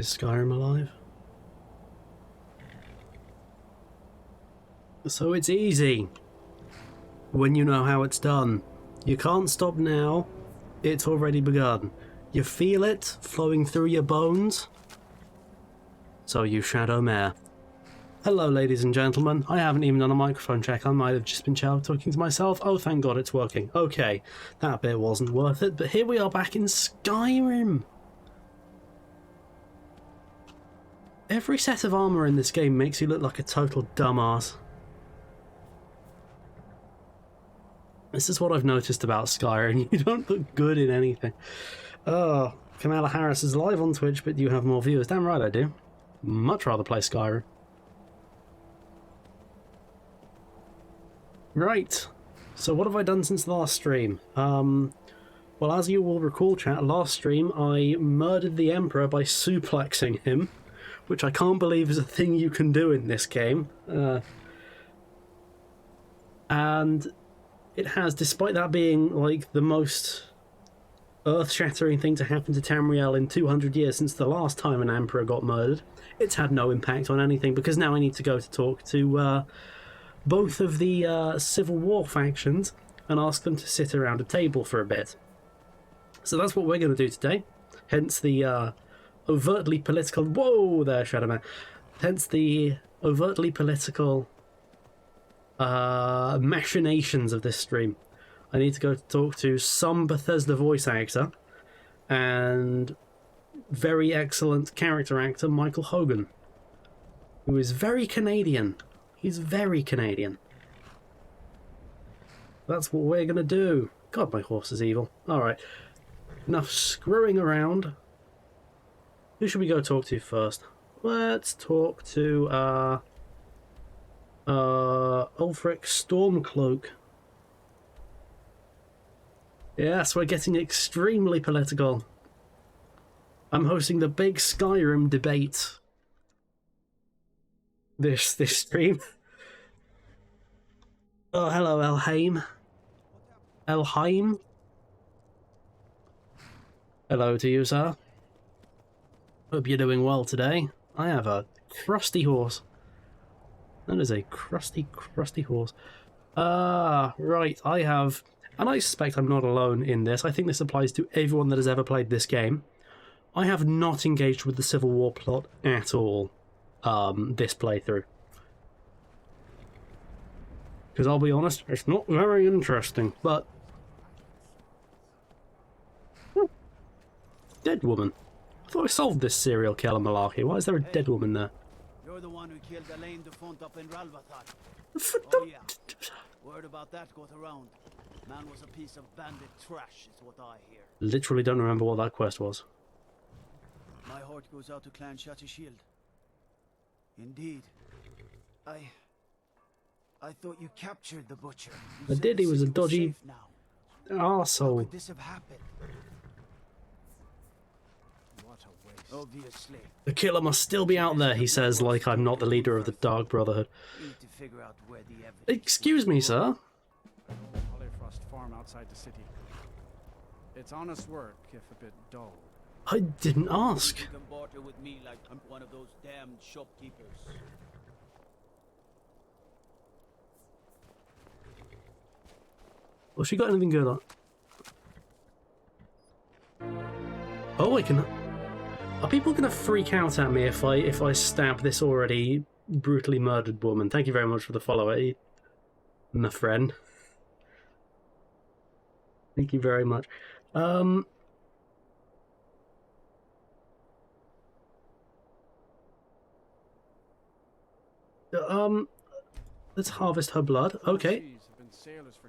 Is Skyrim alive? So it's easy when you know how it's done. You can't stop now, it's already begun. You feel it flowing through your bones, so you shadow mare. Hello ladies and gentlemen, I haven't even done a microphone check, I might have just been talking to myself. Oh thank god it's working. Okay, that bit wasn't worth it, but here we are back in Skyrim. Every set of armour in this game makes you look like a total dumbass. This is what I've noticed about Skyrim, you don't look good in anything. Oh, Kamala Harris is live on Twitch, but you have more viewers. Damn right I do. Much rather play Skyrim. Right, so what have I done since the last stream? Well, as you will recall, chat, last stream I murdered the Emperor by suplexing him, which I can't believe is a thing you can do in this game. And it has, despite that being like the most earth-shattering thing to happen to Tamriel in 200 years since the last time an Emperor got murdered, it's had no impact on anything, because now I need to go to talk to both of the Civil War factions and ask them to sit around a table for a bit. So that's what we're going to do today, hence the overtly political... Whoa there, Shadowman! Hence the overtly political machinations of this stream. I need to go talk to some Bethesda voice actor and very excellent character actor Michael Hogan, who is very Canadian. He's very Canadian. That's what we're gonna do. God, my horse is evil. Alright. Enough screwing around. Who should we go talk to first? Let's talk to Ulfric Stormcloak. Yes, we're getting extremely political. I'm hosting the big Skyrim debate. This stream. Oh, hello, Elheim. Elheim? Hello to you, sir. Hope you're doing well today. I have a crusty horse. That is a crusty horse. Right, I have... And I suspect I'm not alone in this. I think this applies to everyone that has ever played this game. I have not engaged with the Civil War plot at all this playthrough. Because I'll be honest, it's not very interesting, but... Dead woman. I thought I solved this serial killer malarkey. Why is there a dead woman there? You're the one who killed Elaine the Font up in Ralvathan. Oh yeah. Word about that got around. Man was a piece of bandit trash, is what I hear. Literally don't remember what that quest was. My heart goes out to Clan Shield. Indeed. I thought you captured the butcher. I did, he was a dodgy arsehole. How could this have happened? What a waste. Obviously. The killer must still be out there, he says, like I'm not the leader of the Dark Brotherhood. Need to figure out where the evidence... Excuse me, sir. Farm outside the city. It's honest work, if a bit dull. I didn't ask. You can barter with me like I'm one of those damned shopkeepers. Well, she got anything good on? Oh, I can... Are people going to freak out at me if I stab this already brutally murdered woman? Thank you very much for the follow, my friend. Thank you very much. Let's harvest her blood. Okay.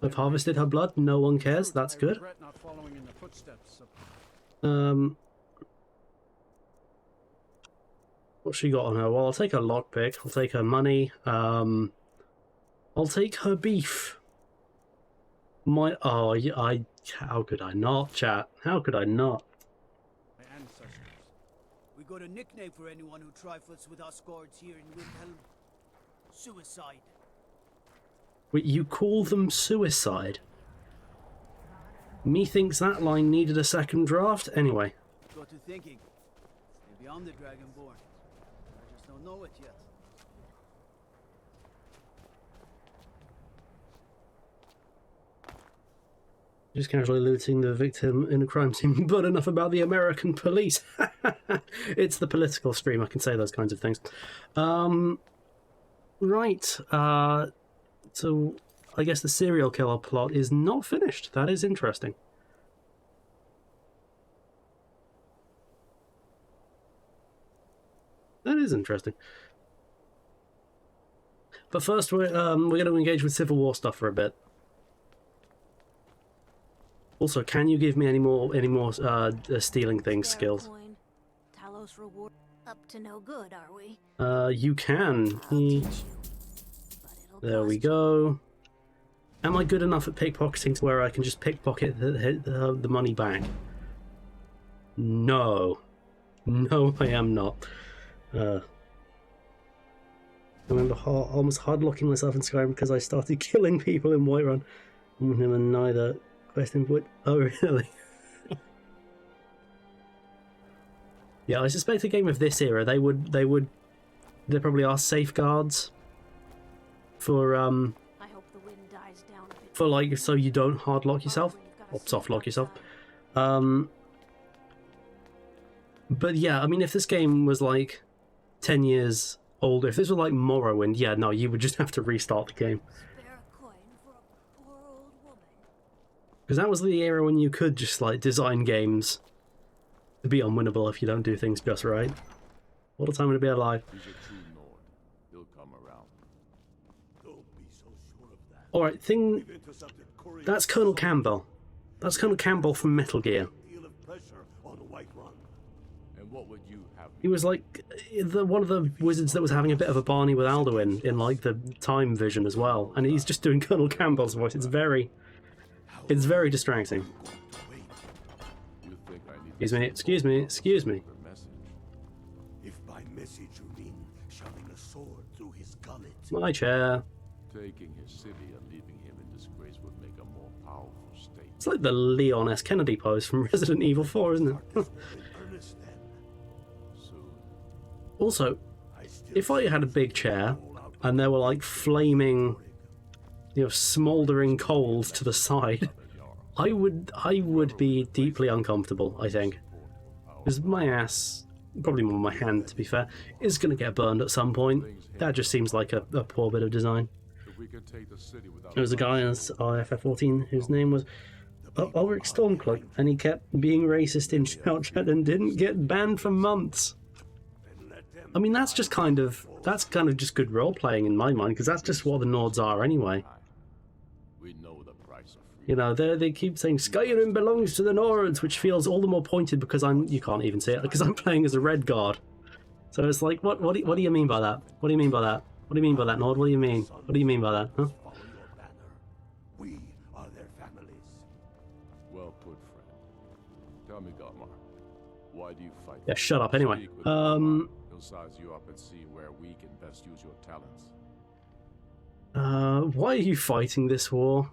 I've harvested her blood. No one cares. That's good. What's she got on her? Well, I'll take her lockpick. I'll take her money. I'll take her beef. How could I not, chat? How could I not? We got a nickname for anyone who trifles with us guards here in Windhelm. Suicide. Wait, you call them suicide? Methinks that line needed a second draft. Anyway. Got to thinking. Maybe I'm the Dragonborn. I just don't know it yet. Just casually looting the victim in a crime scene, but enough about the American police. It's the political stream, I can say those kinds of things. Right, so I guess the serial killer plot is not finished. That is interesting. That is interesting. But first, we're going to engage with Civil War stuff for a bit. Also, can you give me any more stealing things skills? Coin. Talos reward. Up to no good, are we? You can. I'll teach you. But it'll There we cost you. go. Am I good enough at pickpocketing to where I can just pickpocket the money back? No. No, I am not. I remember almost hard-locking myself in Skyrim because I started killing people in Whiterun. And neither question would... Oh, really? Yeah, I suspect a game of this era, there probably are safeguards for, I hope the wind dies down a bit. for like, so you don't hard lock yourself, or soft lock yourself. But yeah, I mean, if this game was like 10 years older, if this was like Morrowind, yeah, no, you would just have to restart the game. Spare a coin for a poor old woman. Because that was the era when you could just like design games to be unwinnable if you don't do things just right. What a time to be alive. He's a true Nord. He'll come around. Don't be so sure of that. Alright, We've intercepted couriers. that's Colonel Campbell. That's Colonel Campbell from Metal Gear. Deal of pressure on Whiterun. And what would you have me He was like one of the wizards that was having a bit of a Barney with Alduin in like the time vision as well, and he's just doing Colonel Campbell's voice. It's very distracting. Wait, You think I need Excuse me, excuse me, excuse me. a message? if by message you mean shoving a sword through his gullet. My chair. Taking his city and leaving him in disgrace would make a more powerful state. It's like the Leon S. Kennedy pose from Resident Evil 4, isn't it? In earnest then, Soon. Also, I still if I had a big chair roll out and there were like flaming, smouldering coals to the side, I would be deeply uncomfortable, I think. Because my ass, probably more my hand to be fair, is going to get burned at some point. That just seems like a poor bit of design. If we could take the city without There was a guy in IFF14 whose name was Ulrich Stormcloak, and he kept being racist in shout chat and didn't get banned for months. and let them I mean, that's kind of just good role playing in my mind, because that's just what the Nords are anyway. we know the price of freedom. You know, they keep saying Skyrim belongs to the Nords, which feels all the more pointed because you can't even see it, because I'm playing as a red guard. So it's like, what do you mean by that? What do you mean by that? What do you mean by that, Nord? What do you mean? What do you mean by that? Huh? follow your banner. We are their families. Well put, friend. Tell me, Galmar, why do you fight? Yeah, shut up anyway. Speak with Galmar. He'll size you up and see where we can best use your talents. Why are you fighting this war?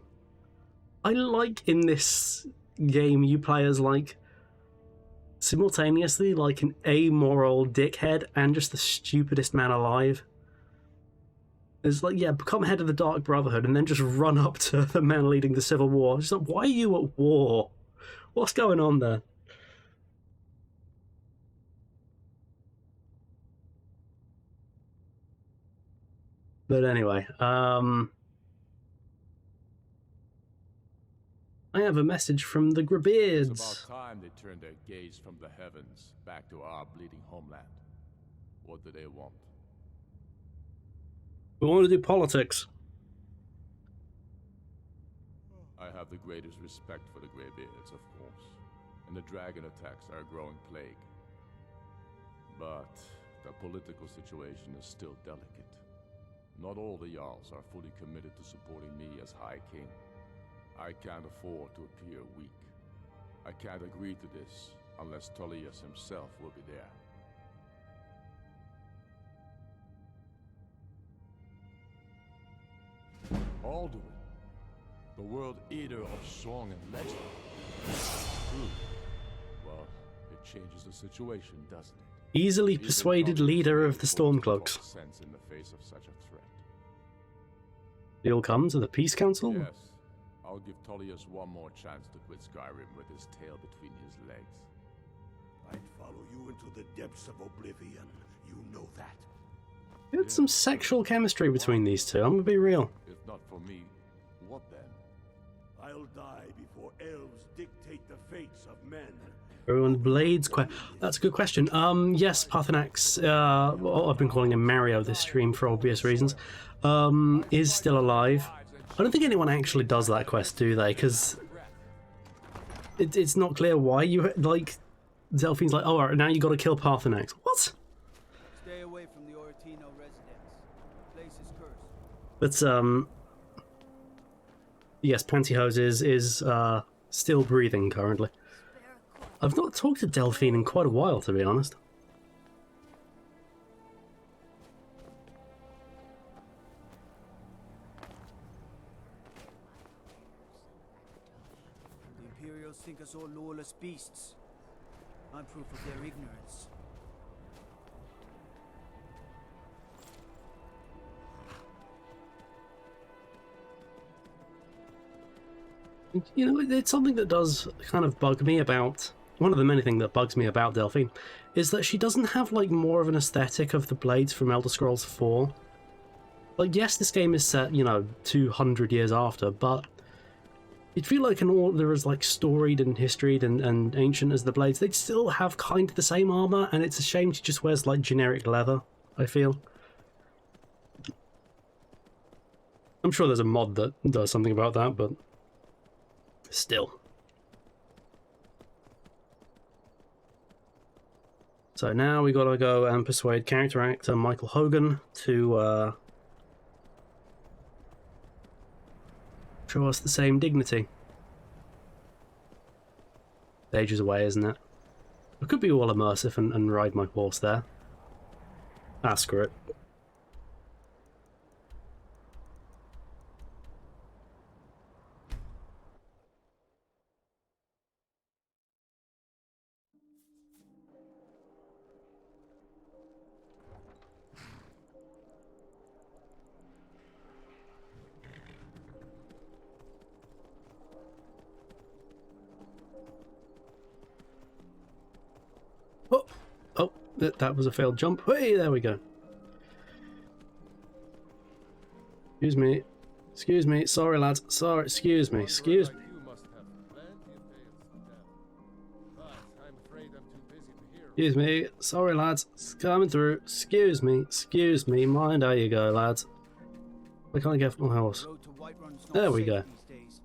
I like in this game you play as like simultaneously like an amoral dickhead and just the stupidest man alive. It's like, yeah, become head of the Dark Brotherhood and then just run up to the man leading the Civil War. It's like, why are you at war? What's going on there? But anyway, I have a message from the It's Greybeards. about time they turned their gaze from the heavens back to our bleeding homeland. What do they want? We want to do politics. I have the greatest respect for the Greybeards, of course, and the dragon attacks are a growing plague. But the political situation is still delicate. Not all the Jarls are fully committed to supporting me as High King. I can't afford to appear weak. I can't agree to this unless Tullius himself will be there. Alduin, the world eater of song and legend. Well, it changes the situation, doesn't it? Easily Even persuaded Tullius leader of the holds common Stormcloaks. sense in the face of such a threat. You'll come to the Peace Council? Yes, I'll give Tullius one more chance to quit Skyrim with his tail between his legs. I'd follow you into the depths of oblivion. You know that. There's some sexual chemistry between these two, I'm gonna be real. If not for me, what then? I'll die before elves dictate the fates of men. Everyone, Blades. That's a good question. Yes, Parthenax. I've been calling him Mario this stream for obvious reasons. Is still alive. I don't think anyone actually does that quest, do they? Because it's not clear why you like. Delphine's like, oh, all right, now you got to kill Parthenax. What? Stay away from the Oratino residence. The place is cursed. But yes, Pantyhose is still breathing currently. I've not talked to Delphine in quite a while, to be honest. The Imperials think us all lawless beasts. I'm proof of their ignorance. You know, it's something that does kind of bug me about... One of the many things that bugs me about Delphine is that she doesn't have, like, more of an aesthetic of the blades from Elder Scrolls 4. Like, yes, this game is set, you know, 200 years after, but you'd feel like they're as, like, storied and historied and ancient as the blades. They'd still have kind of the same armor, and it's a shame she just wears, like, generic leather, I feel. I'm sure there's a mod that does something about that, but still. So now we gotta go and persuade character actor Michael Hogan to show us the same dignity. Ages away, isn't it? I could be all immersive and ride my horse there. Ah, screw it. Oh, oh, that was a failed jump. Hey, there we go. Excuse me, sorry lads, sorry, excuse me. Excuse me, sorry lads, it's coming through. Excuse me, mind how you go, lads. I can't get off my horse. Road to Whiterun's not There we safe go. these days.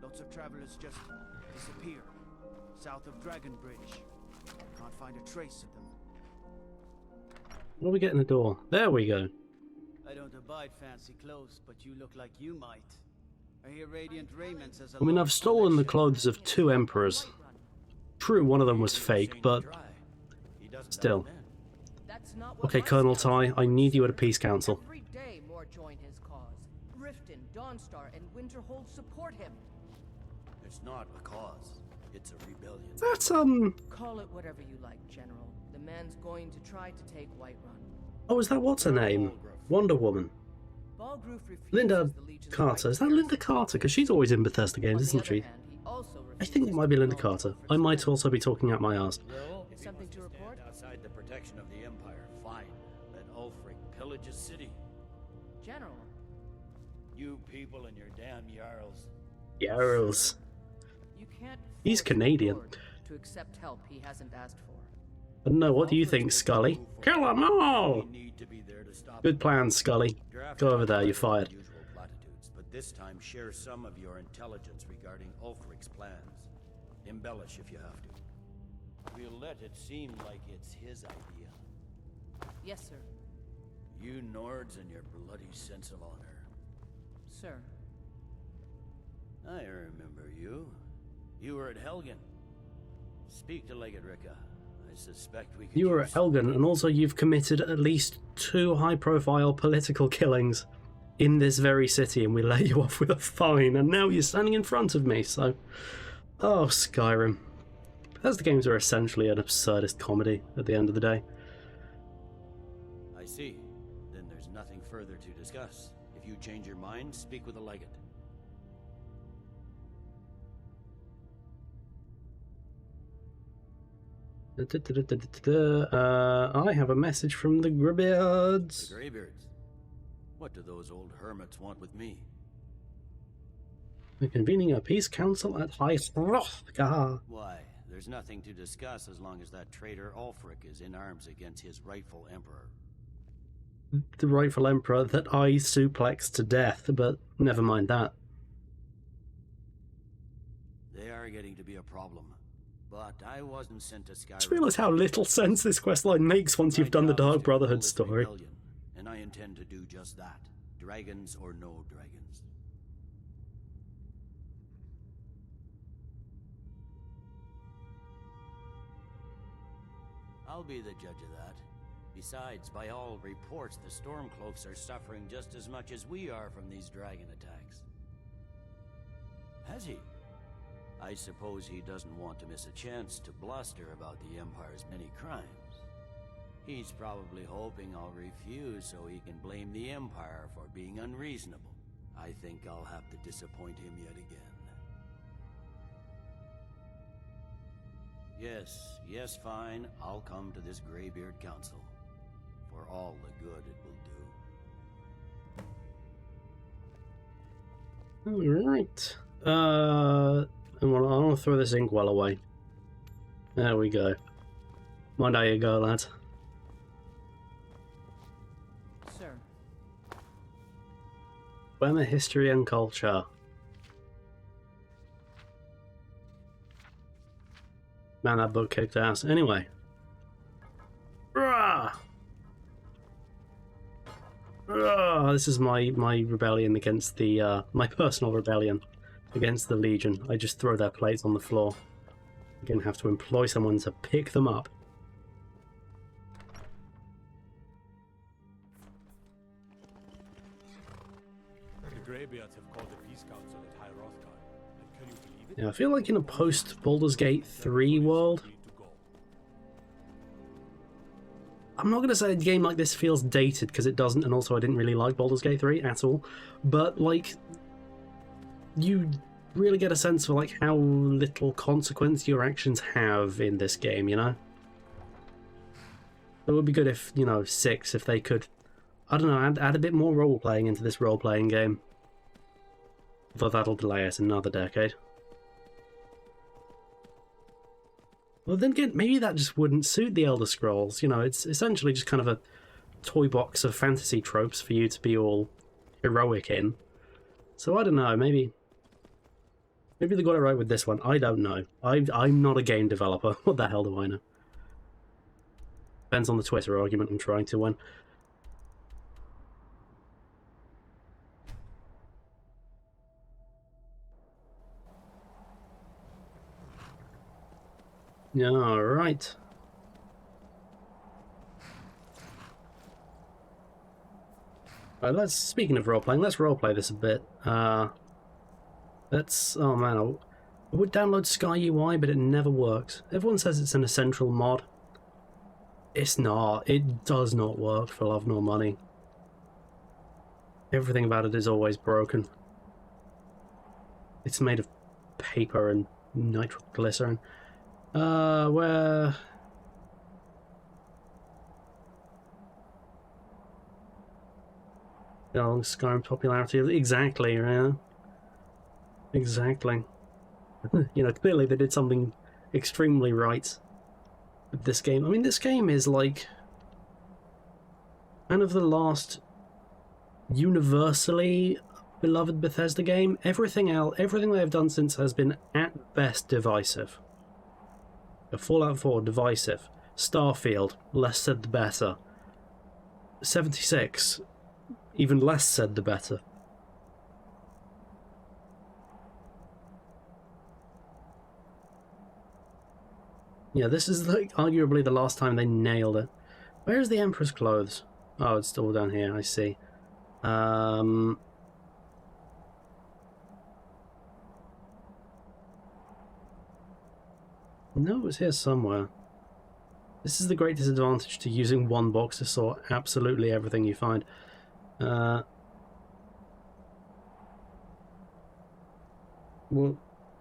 Lots of travelers just disappear. South of Dragon Bridge. Can't find a trace of them. What do we get in the door? There we go. I don't abide fancy clothes, but you look like you might. I hear Radiant Raiment says I mean, I've stolen the clothes of 2 emperors. True, one of them was fake, but still. Okay, Colonel Ty, I need you at a peace council. Every day more join his cause. Riften, Dawnstar, and Winterhold support him. It's not a cause. It's a rebellion. That's, Call it whatever you like, General. The man's going to try to take Whiterun. oh, is that what's her name? Wonder Woman. Balgruf refuses Linda the Legion's Carter. right Is to that bear Linda Carter? Because she's always in Bethesda games, On the isn't other she? hand, he also I think it refuses might be to Linda call Carter. for I might surrender. also be talking out my ass. Well, if he Something wants to stand report? outside the protection of the Empire, fine. Let Ulfric pillage his city. General, You people and your damn Jarls. Yarls. you can't He's force a Canadian. lord to accept help he hasn't asked for. I don't know, what do you think, Scully? Kill them all! We need to be there to stop Good plan, Scully. Draft Go over there, you're the fired. usual platitudes, but this time share some of your intelligence regarding Ulfric's plans. Embellish if you have to. We'll let it seem like it's his idea. Yes, sir. You Nords and your bloody sense of honor. Sir. I remember you. You were at Helgen. Speak to Legate Ricka. I suspect we could You were use at Helgen, and also you've committed at least 2 high-profile political killings in this very city, and we let you off with a fine, and now you're standing in front of me, so... Oh, Skyrim. Bethesda games are essentially an absurdist comedy at the end of the day. see. Then there's nothing further to discuss. If you change your mind, speak with the legate. I have a message from the Greybeards. The Greybeards? What do those old hermits want with me? We're convening a peace council at High Hrothgar. Why, there's nothing to discuss as long as that traitor Ulfric is in arms against his rightful emperor. The rightful emperor that I suplexed to death, but never mind that. They are getting to be a problem. But I wasn't sent to Skyrim. Just realise how little sense this questline makes once you've done the Dark Brotherhood story. Rebellion, and I intend to do just that. Dragons or no dragons. I'll be the judge of that. Besides, by all reports, the Stormcloaks are suffering just as much as we are from these dragon attacks. Has he? I suppose he doesn't want to miss a chance to bluster about the Empire's many crimes. He's probably hoping I'll refuse so he can blame the Empire for being unreasonable. I think I'll have to disappoint him yet again. Yes, fine. I'll come to this Greybeard Council. For all the good it will do. Alright. I want to throw this inkwell away. There we go. Mind how you go, lad. Sir. Wemer History and Culture. Man, that book kicked ass. Anyway. Rah! Rah! This is my rebellion against the, my personal rebellion against the Legion. I just throw their plates on the floor. Again, have to employ someone to pick them up. The Greybeards have called a peace council at High Hrothgar. And can you believe it? Yeah, I feel like in a post-Baldur's Gate 3 world, I'm not going to say a game like this feels dated, because it doesn't, and also I didn't really like Baldur's Gate 3 at all, but, like, you really get a sense for, like, how little consequence your actions have in this game, you know? It would be good if, you know, 6, if they could, I don't know, add a bit more role-playing into this role-playing game. Although that'll delay us another decade. Well, then again, maybe that just wouldn't suit the Elder Scrolls. You know, it's essentially just kind of a toy box of fantasy tropes for you to be all heroic in. So I don't know, maybe they got it right with this one. I don't know. I'm not a game developer. What the hell do I know? Depends on the Twitter argument I'm trying to win. All right. Speaking of role-playing, let's role-play this a bit. Oh man, I would download Sky UI, but it never works. Everyone says it's an essential mod. It's not. It does not work for love nor money. Everything about it is always broken. It's made of paper and nitroglycerin. Where... Oh, Skyrim popularity. Exactly, yeah. Exactly. You know, clearly they did something extremely right with this game. I mean, this game is like kind of the last universally beloved Bethesda game. Everything they have done since has been at best divisive. Fallout 4, divisive. Starfield, less said the better. 76, even less said the better. Yeah, this is like arguably the last time they nailed it. Where's the Emperor's clothes? Oh, it's still down here, I see. No, it's here somewhere. This is the great disadvantage to using one box to sort absolutely everything you find. Well,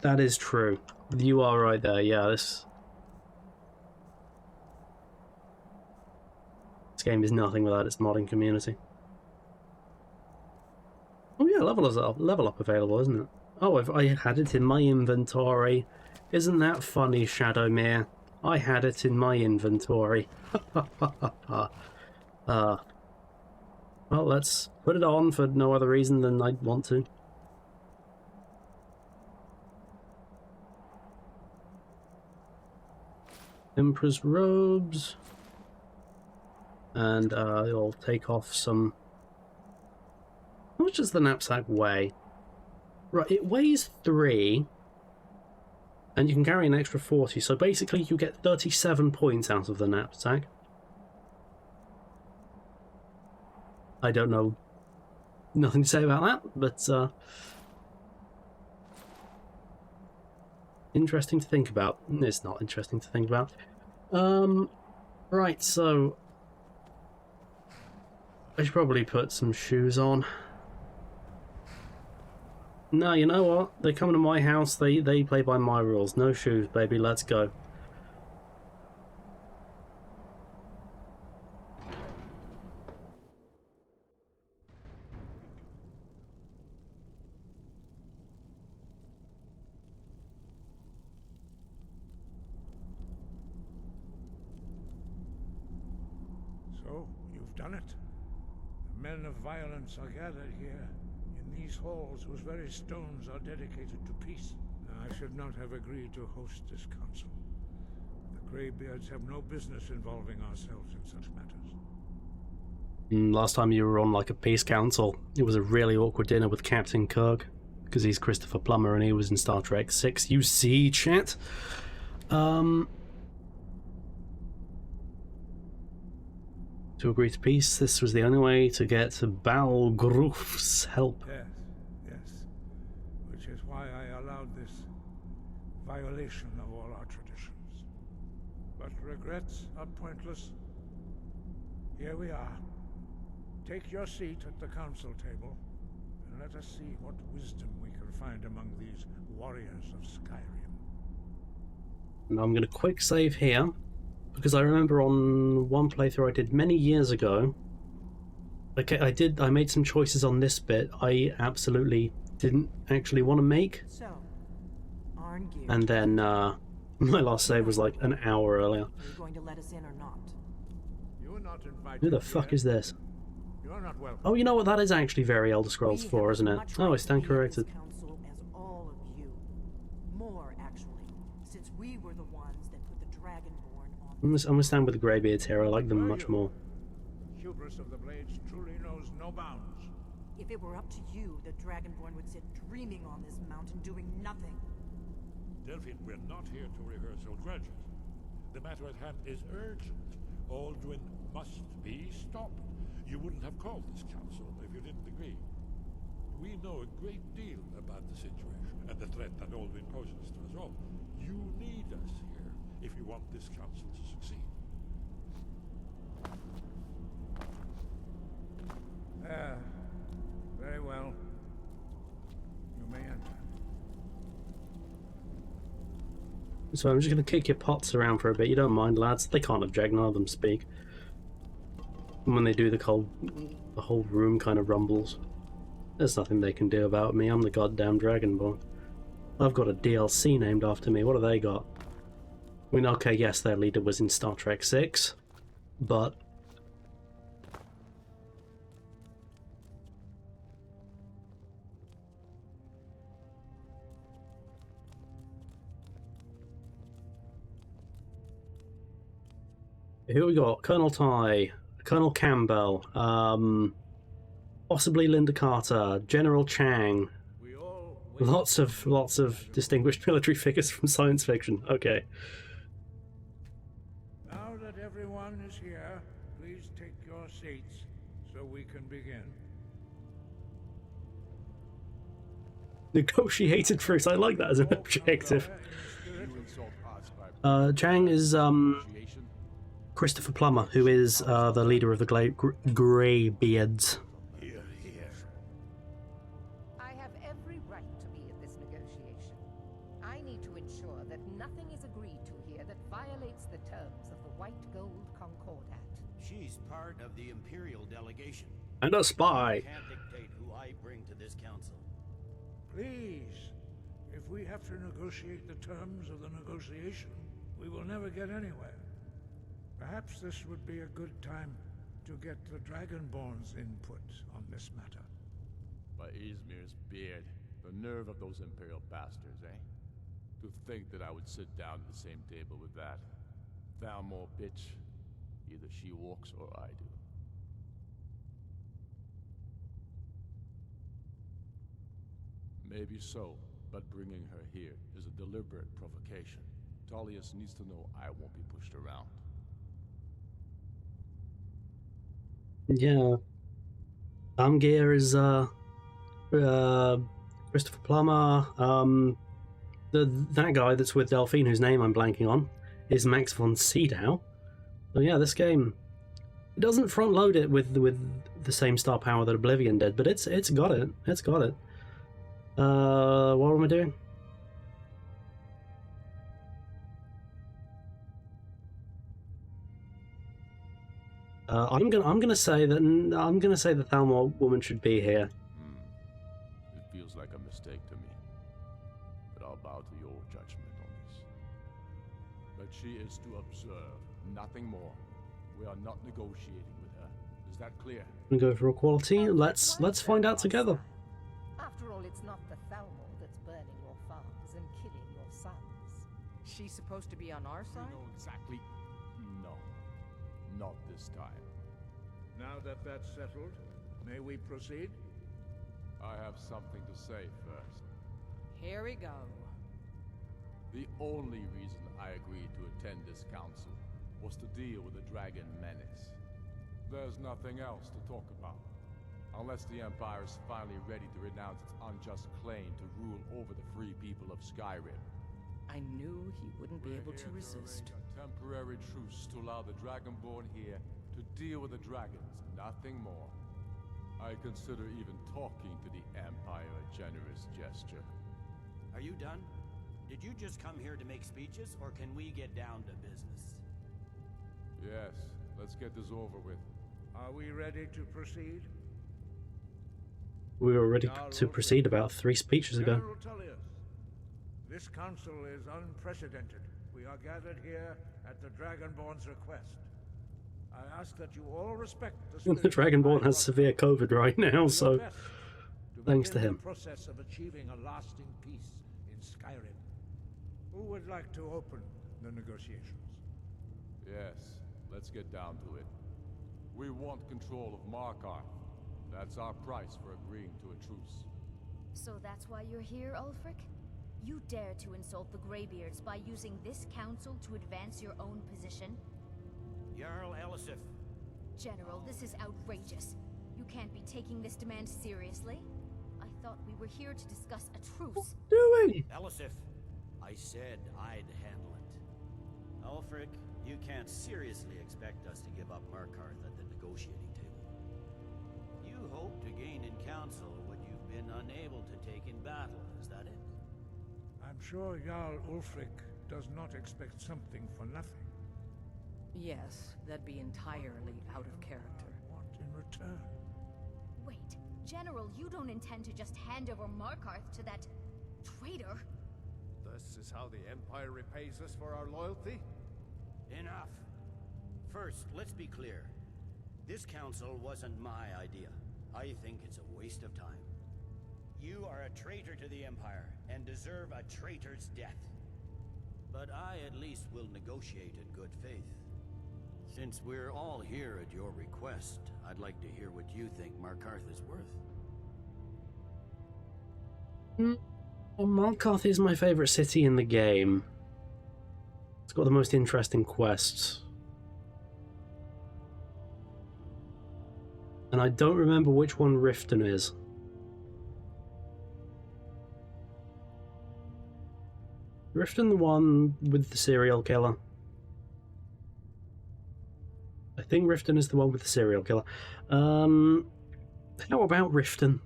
that is true. You are right there. Yeah, this game is nothing without its modding community. Oh yeah, level up available, isn't it? Oh, I had it in my inventory. Isn't that funny, Shadowmere? I had it in my inventory. Well, let's put it on for no other reason than I want to. Emperor's robes. And I'll take off some... How much does the knapsack weigh? Right, it weighs 3. And you can carry an extra 40, so basically you get 37 points out of the knapsack. I don't know. Nothing to say about that, but interesting to think about. It's not interesting to think about. Right, so I should probably put some shoes on. No, you know what? They come to my house, they play by my rules. No shoes, baby, let's go. So, you've done it. The men of violence are gathered here, in these halls whose very stones are dedicated to peace. I should not have agreed to host this council. The Greybeards have no business involving ourselves in such matters. Last time you were on like a peace council, it was a really awkward dinner with Captain Kirk, because he's Christopher Plummer and he was in Star Trek 6. You see, chat? To agree to peace, this was the only way to get Balgruf's help. Yes, yes. Which is why I allowed this violation of all our traditions. But regrets are pointless. Here we are. Take your seat at the council table, and let us see what wisdom we can find among these warriors of Skyrim. And I'm going to quick save here, because I remember on one playthrough I did many years ago, okay, I made some choices on this bit I absolutely didn't actually want to make. So, Arngeir, And then my last save was like an hour earlier. are you going to let us in or not? You are not invited. Who the fuck is this? You are not welcome. Oh, you know what? That is actually very Elder Scrolls 4, isn't it? Oh, I stand corrected. Council as all of you. More, actually, since we were the ones that put the Dragonborn on. I'm gonna stand with the Greybeards here. I like them much more. Hubris of the Blades truly knows no bounds. If it were up to you, the Dragonborn would sit dreaming on this mountain doing nothing. Delphine, we're not here to rehearse old grudges. The matter at hand is urgent. Aldrin must be stopped. You wouldn't have called this council if you didn't agree. We know a great deal about the situation and the threat that Aldrin poses to us all. You need us here if you want this council to succeed. Very well. You may enter. So I'm just going to kick your pots around for a bit. You don't mind, lads? They can't object. None of them speak. And when they do, the whole room kind of rumbles. There's nothing they can do about me. I'm the goddamn Dragonborn. I've got a DLC named after me. What have they got? I mean, okay, yes, their leader was in Star Trek 6, but... Who we got? Colonel Ty, Colonel Campbell, possibly Linda Carter, General Chang. Lots of distinguished military figures from science fiction. Okay. Now that everyone is here, please take your seats so we can begin. Negotiated truce. I like that as an objective. You insult us by Chang is negotiation? Christopher Plummer, who is the leader of the Greybeards. Here, here. I have every right to be at this negotiation. I need to ensure that nothing is agreed to here that violates the terms of the White Gold Concordat. She's part of the Imperial delegation. And a spy. Can't dictate who I bring to this council. Please, if we have to negotiate the terms of the negotiation, we will never get anywhere. Perhaps this would be a good time to get the Dragonborn's input on this matter. By Izmir's beard, the nerve of those Imperial bastards, eh? To think that I would sit down at the same table with that Thalmor bitch. Either she walks or I do. Maybe so, but bringing her here is a deliberate provocation. Tullius needs to know I won't be pushed around. Yeah. Amgear is Christopher Plummer. That guy that's with Delphine, whose name I'm blanking on, is Max von Sydow. So yeah, this game, it doesn't front load it with the same star power that Oblivion did, but it's got it. It's got it. What am I doing? I'm gonna say that the Thalmor woman should be here. It feels like a mistake to me, but I'll bow to your judgment on this. But she is to observe, nothing more. We are not negotiating with her. Is that clear? I'm gonna go for equality. Let's find out together. After all, it's not the Thalmor that's burning your farms and killing your sons. She's supposed to be on our side? You know exactly. No, not this time. Now that that's settled, may we proceed? I have something to say first. Here we go. The only reason I agreed to attend this council was to deal with the dragon menace. There's nothing else to talk about. Unless the Empire is finally ready to renounce its unjust claim to rule over the free people of Skyrim. I knew he wouldn't be able to We're here resist. arrange a temporary truce to allow the Dragonborn here to deal with the dragons, nothing more. I consider even talking to the Empire a generous gesture. Are you done? Did you just come here to make speeches, or can we get down to business? Yes, let's get this over with. Are we ready to proceed? We were ready to proceed about 3 speeches ago. General Tullius, this council is unprecedented. We are gathered here at the Dragonborn's request. I ask that you all respect the The Dragonborn has severe COVID right now, so thanks to him. The process of achieving a lasting peace in Skyrim. Who would like to open the negotiations? Yes, let's get down to it. We want control of Markarth. That's our price for agreeing to a truce. So that's why you're here, Ulfric? You dare to insult the Greybeards by using this council to advance your own position? Jarl Elisif. General, this is outrageous. You can't be taking this demand seriously. I thought we were here to discuss a truce. Doing? Elisif, I said I'd handle it. Ulfric, you can't seriously expect us to give up Markarth at the negotiating table. You hope to gain in council what you've been unable to take in battle, is that it? I'm sure Jarl Ulfric does not expect something for nothing. Yes, that'd be entirely out of character. What in return? Wait, General, you don't intend to just hand over Markarth to that traitor? This is how the Empire repays us for our loyalty? Enough. First, let's be clear. This council wasn't my idea. I think it's a waste of time. You are a traitor to the Empire, and deserve a traitor's death. But I at least will negotiate in good faith. Since we're all here at your request, I'd like to hear what you think Markarth is worth. Well, Markarth is my favourite city in the game. It's got the most interesting quests. And I don't remember which one Riften is. Riften the one with the serial killer? think Riften is the one with the serial killer. How about Riften?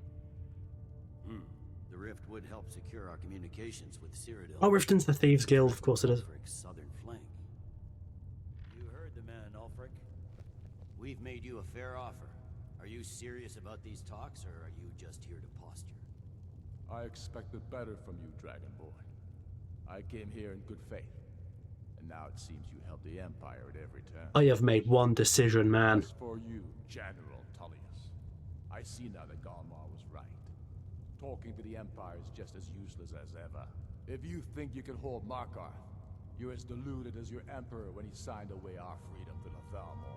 The rift would help secure our communications with Cyrodiil. Oh, Riften's the Thieves Guild, of course it is. Ulfric's southern flank. You heard the man, Ulfric. We've made you a fair offer. Are you serious about these talks, or are you just here to posture? I expected better from you, Dragonborn. I came here in good faith. And now it seems you help the Empire at every turn. I have made one decision, man. As for you, General Tullius, I see now that Galmar was right. Talking to the Empire is just as useless as ever. If you think you can hold Markarth, you're as deluded as your Emperor when he signed away our freedom to the Thalmor.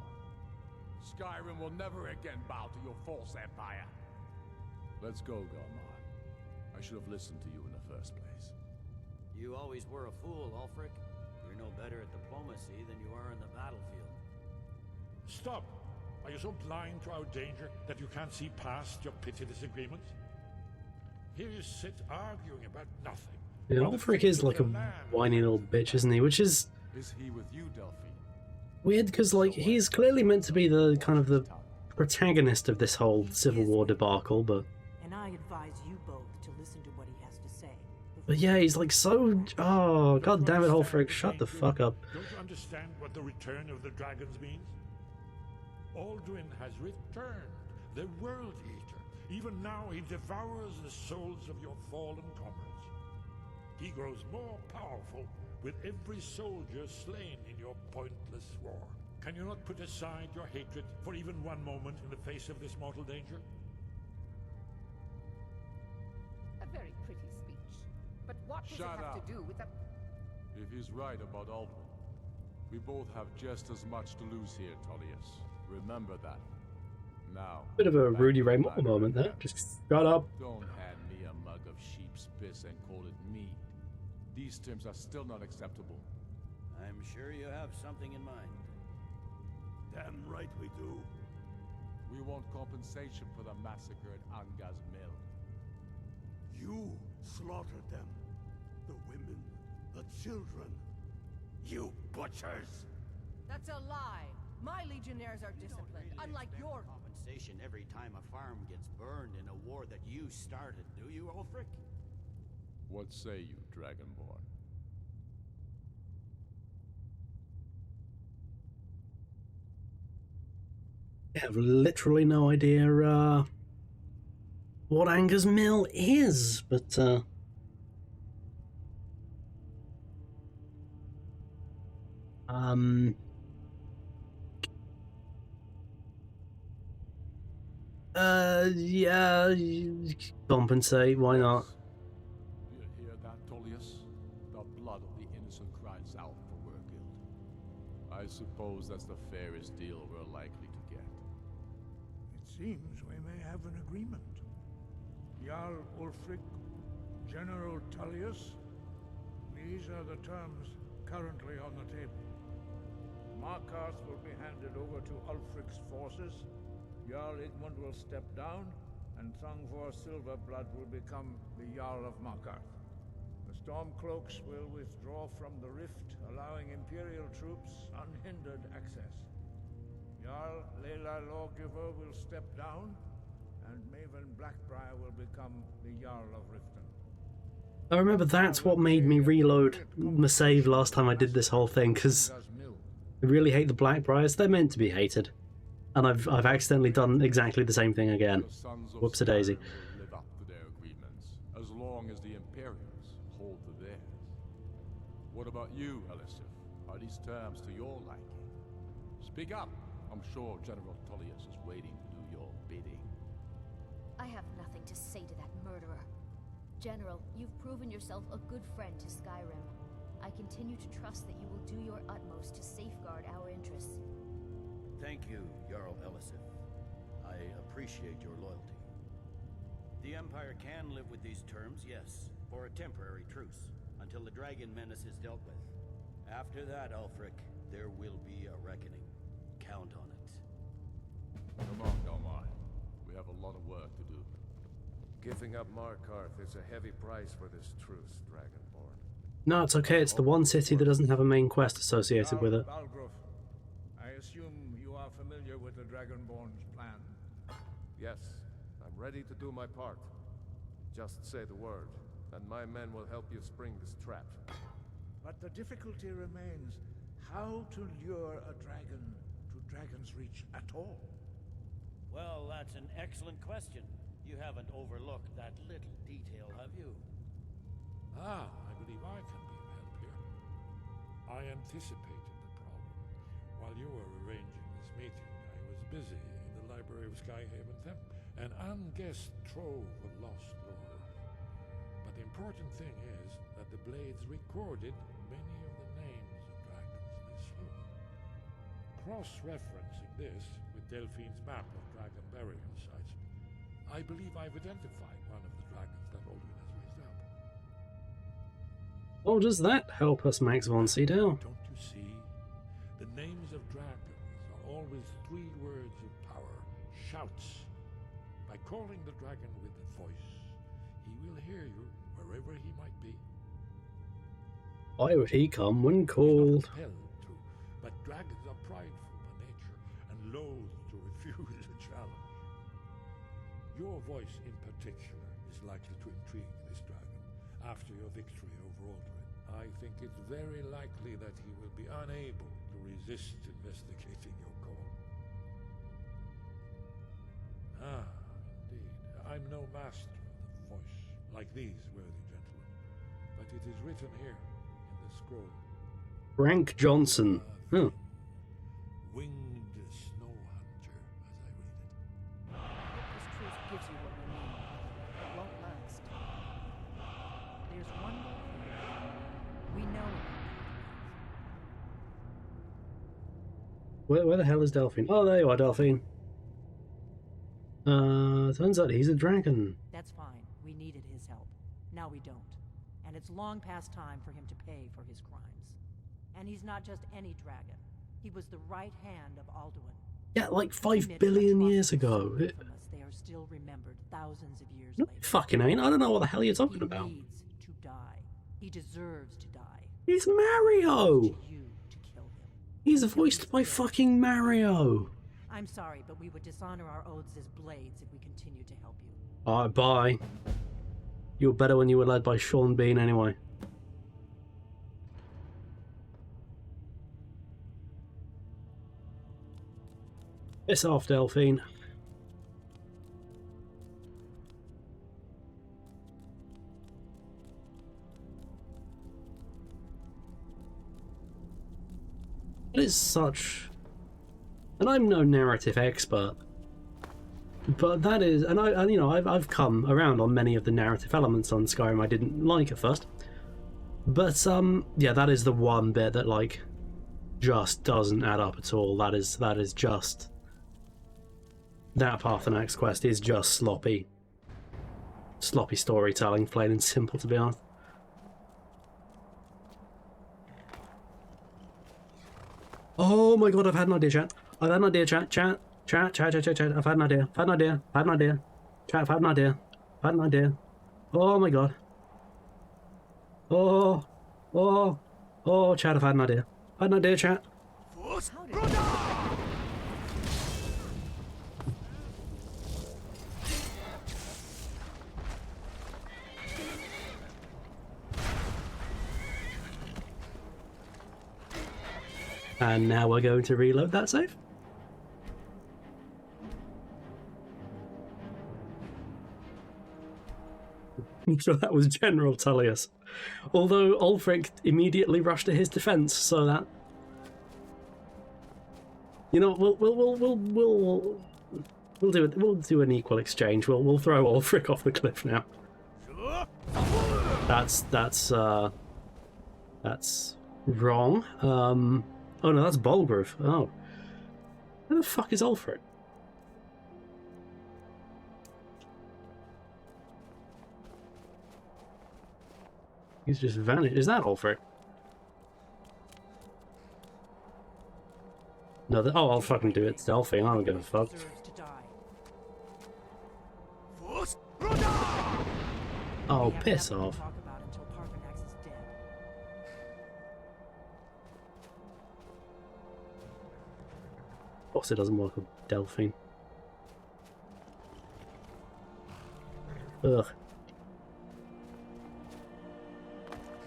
Skyrim will never again bow to your false empire. Let's go, Galmar. I should have listened to you in the first place. You always were a fool, Ulfric. You're no better at diplomacy than you are in the battlefield. Stop! Are you so blind to our danger that you can't see past your petty disagreements? Here you sit arguing about nothing. Yeah, Ulfric is like a whiny little bitch, isn't he? Which is Is he with you, Delphine? weird, because like he's clearly meant to be the kind of the protagonist of this whole Civil War debacle, but And I advise you both to listen to what he has to say. yeah, he's like so. Oh, god damn it, Ulfric, shut the fuck up. Don't you understand what the return of the dragons means? Alduin has returned, the World Eater. Even now he devours the souls of your fallen comrades. He grows more powerful with every soldier slain in your pointless war. Can you not put aside your hatred for even one moment in the face of this mortal danger? A very pretty speech. But what does it have to do with the... If he's right about Alduin, we both have just as much to lose here, Tullius. Remember that. Now, Bit of a Rudy Ray Moore moment there. Just shut up. don't hand me a mug of sheep's piss and call it mead. These terms are still not acceptable. I'm sure you have something in mind. Damn right we do. We want compensation for the massacre at Anga's mill. You slaughtered them. The women, the children. You butchers! That's a lie. My legionnaires are disciplined, unlike your... Compensation every time a farm gets burned in a war that you started, do you, Ulfric? What say you, Dragonborn? I have literally no idea what Anger's Mill is, but yeah, compensate, why not? You hear that, Tullius? The blood of the innocent cries out for Wergild. I suppose that's the fairest deal we're likely to get. It seems we may have an agreement. Jarl Ulfric, General Tullius, these are the terms currently on the table. Markarth will be handed over to Ulfric's forces, Jarl Igmund will step down, and Thongvor Silverblood will become the Jarl of Markarth. The Stormcloaks will withdraw from the rift, allowing Imperial troops unhindered access. Jarl Leila Lawgiver will step down, and Maven Blackbriar will become the Jarl of Riften. I remember that's what made me reload my save last time I did this whole thing, because I really hate the Blackbriars. They're meant to be hated. And I've accidentally done exactly the same thing again. The sons of Whoops-a-daisy. Skyrim will live up to their agreements, as long as the Imperials hold to theirs. What about you, Elisif? Are these terms to your liking? Speak up! I'm sure General Tullius is waiting to do your bidding. I have nothing to say to that murderer. General, you've proven yourself a good friend to Skyrim. I continue to trust that you will do your utmost to safeguard our interests. Thank you, Jarl Elisif. I appreciate your loyalty. The Empire can live with these terms, yes, for a temporary truce, until the dragon menace is dealt with. After that, Ulfric, there will be a reckoning. Count on it. Come on, Galmar. We have a lot of work to do. Giving up Markarth is a heavy price for this truce, Dragonborn. No, it's okay, it's the one city that doesn't have a main quest associated with it. Balgruf, I assume you are familiar with the Dragonborn's plan? Yes, I'm ready to do my part. Just say the word, and my men will help you spring this trap. But the difficulty remains how to lure a dragon to Dragon's Reach at all. Well, that's an excellent question. You haven't overlooked that little detail, have you? Ah, I believe I can be of help here. I anticipated the problem. While you were arranging this meeting, I was busy in the library of Skyhaven Temple, an unguessed trove of lost lore. But the important thing is that the blades recorded many of the names of dragons they slew. Cross-referencing this with Delphine's map of dragon burial sites, I believe I've identified one of the dragons that Aldrin has raised up. Oh, does that help us, Max von Sydow? Don't you see? The names of dragons are always 3 words of power, shouts. By calling the dragon with a voice, he will hear you wherever he might be. Why would he come when called? He's not compelled to, but dragons are prideful by nature and loath to refuse a challenge. Your voice in particular is likely to intrigue this dragon after your victory over Aldrin. I think it's very likely that he will be unable to resist investigating your call. Ah, indeed. I'm no master of the voice, like these worthy gentlemen, but it is written here in the scroll. Frank Johnson. Huh. Winged snow hunter, as I read it. This truth gives you what you need. It won't last. There's one more thing. We know Where the hell is Delphine? Oh, there you are, Delphine. Turns out he's a dragon. That's fine. We needed his help. Now we don't. And it's long past time for him to pay for his crimes. And he's not just any dragon. He was the right hand of Alduin. Yeah, like 5 billion years ago. They are still remembered thousands of years No, later. fucking ain't. I don't know what the hell you're talking about. He needs to die. He deserves to die. He's Mario! To you to kill him. He's voiced by fucking Mario! I'm sorry, but we would dishonor our oaths as blades if we continue to help you. Alright, bye. You were better when you were led by Sean Bean anyway. Piss off, Delphine. It is such... And I'm no narrative expert, but that is... And I've come around on many of the narrative elements on Skyrim I didn't like at first. But, yeah, that is the one bit that, like, just doesn't add up at all. That is just... That Parthenax quest is just sloppy. Sloppy storytelling, plain and simple, to be honest. Oh my god, I've had an idea, chat. I've had an idea, chat. I've had an idea. Chat, I've had an idea. Oh my god. Oh, chat, I've had an idea. Chat. And now we're going to reload that save. I'm sure that was General Tullius. Although Ulfric immediately rushed to his defense, so that... You know, we'll do it. We'll do an equal exchange. We'll throw Ulfric off the cliff now. That's wrong. Oh no, that's Bolgrove. Oh. Where the fuck is Ulfric? He's just vanished. Is that Ulfric? No, oh, I'll fucking do it. It's Delphine. I don't give a fuck. Oh, piss off. course it doesn't work with Delphine. Ugh.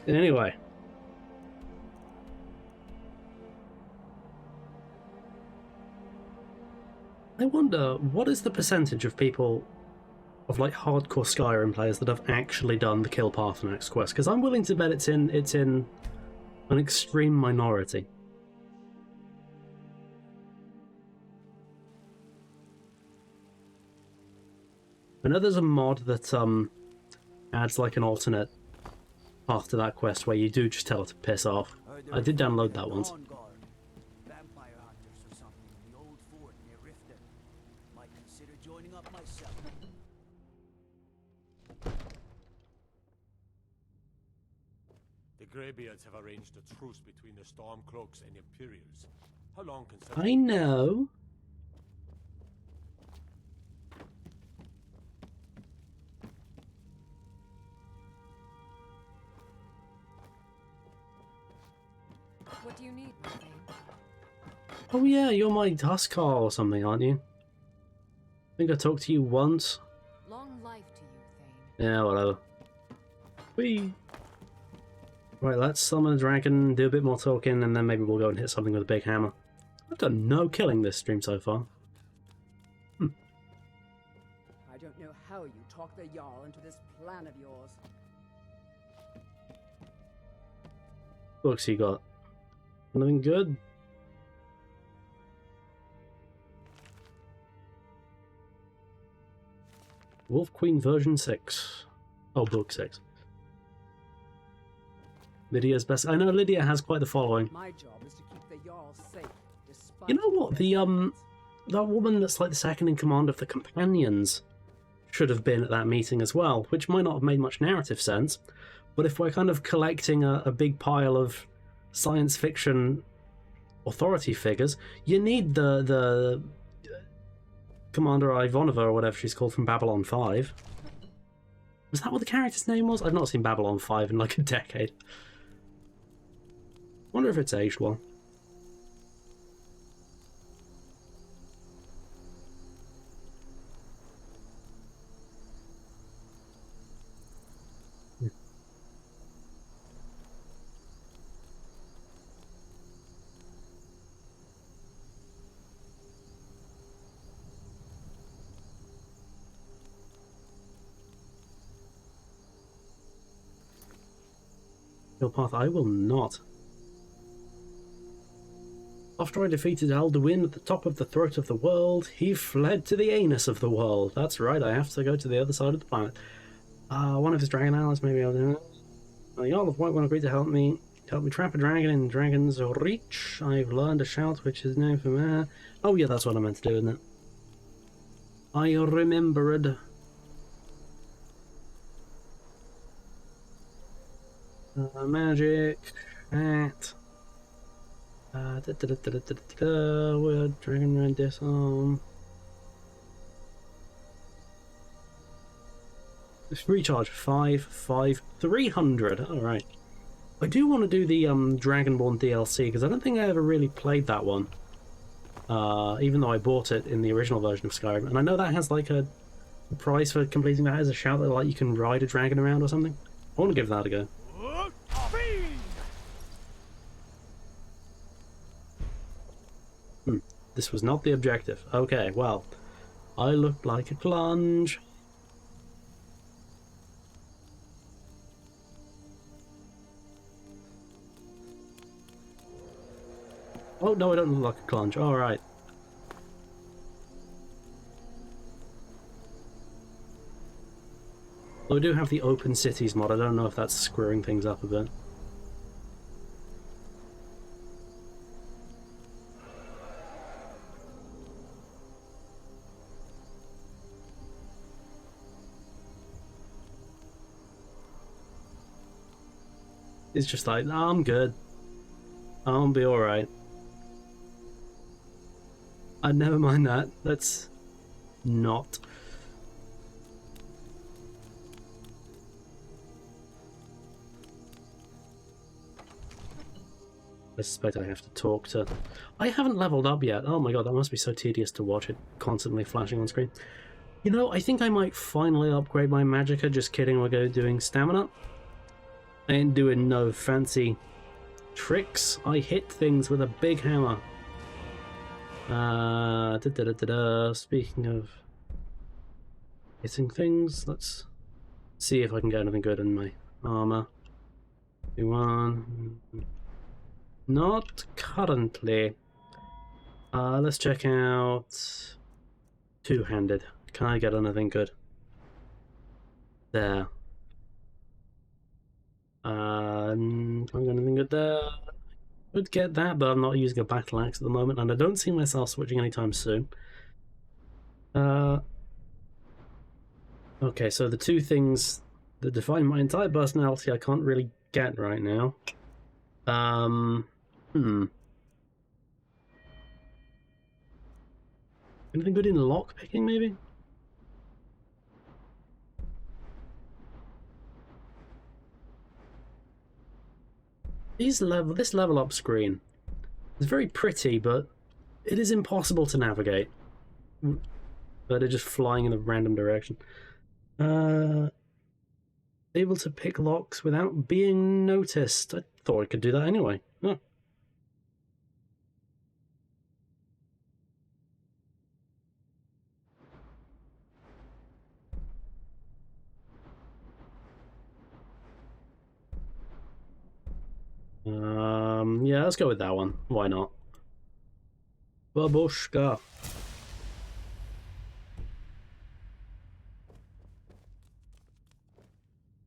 Anyway. I wonder, what is the percentage of people, of like hardcore Skyrim players, that have actually done the Kill Paarthurnax quest? Because I'm willing to bet it's in an extreme minority. I know there's a mod that adds like an alternate path to that quest where you do just tell it to piss off. I did download that once. Vampire hunters or something in the old fort near Riften. Might consider joining up myself. The Greybeards have arranged a truce between the Stormcloaks and Imperials. How long can such... I know. What do you need, my thing? Oh yeah, you're my Huskar or something, aren't you? I think I talked to you once. Long life to you, Thane. Yeah, whatever. Whee! Right, let's summon a dragon, do a bit more talking, and then maybe we'll go and hit something with a big hammer. I've done no killing this stream so far. I don't know how you talked the Jarl into this plan of yours. Books you got? Anything good? Wolf Queen version 6. Oh, book 6. Lydia's best. I know Lydia has quite the following. My job is to keep the Jarl safe, despite You know what? That woman that's like the second in command of the companions should have been at that meeting as well, which might not have made much narrative sense. But if we're kind of collecting a big pile of science fiction authority figures, you need the Commander Ivanova or whatever she's called from Babylon 5. Was that what the character's name was? I've not seen Babylon 5 in like a decade. Wonder if it's aged well. Path, I will not. After I defeated Alduin at the top of the throat of the world, he fled to the anus of the world. That's right, I have to go to the other side of the planet. One of his dragon allies, maybe I'll do it. The Jarl of White One agreed to help me trap a dragon in Dragon's Reach. I've learned a shout which is known for me. Oh yeah, that's what I meant to do, isn't it? I remembered. Magic at word dragon red disarm. Recharge 300. All right. I do want to do the Dragonborn DLC because I don't think I ever really played that one. Even though I bought it in the original version of Skyrim, and I know that has like a prize for completing that as a shout that like you can ride a dragon around or something. I want to give that a go. This was not the objective. Okay, well, I looked like a clunge. Oh, no, I don't look like a clunge. Alright. Well, we do have the open cities mod. I don't know if that's screwing things up a bit. It's just like, nah, I'm good. I'll be alright. Never mind that. Let's not. I suspect I have to talk to... I haven't leveled up yet. Oh my god, that must be so tedious to watch it constantly flashing on screen. You know, I think I might finally upgrade my magicka. Just kidding, we'll go doing stamina. I ain't doing no fancy tricks. I hit things with a big hammer. Speaking of hitting things, let's see if I can get anything good in my armor. One. Not currently. Let's check out two-handed. Can I get anything good? There. Can I get anything good there? Would get that, but I'm not using a battle axe at the moment, and I don't see myself switching anytime soon. Okay, so the two things that define my entire personality I can't really get right now. Anything good in lockpicking, maybe? This level up screen is very pretty, but it is impossible to navigate. But they're just flying in a random direction. Able to pick locks without being noticed. I thought I could do that anyway. Huh. Yeah, let's go with that one. Why not? Babushka.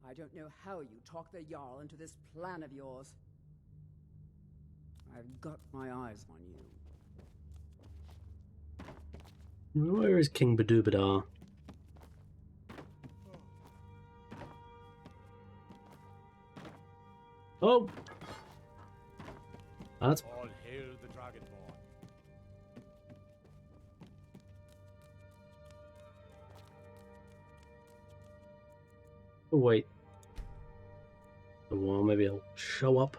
I don't know how you talk the Jarl into this plan of yours. I've got my eyes on you. Where is King Badoobadar? Oh! That's... All hail the Dragonborn. Oh, wait. Well, maybe I'll show up.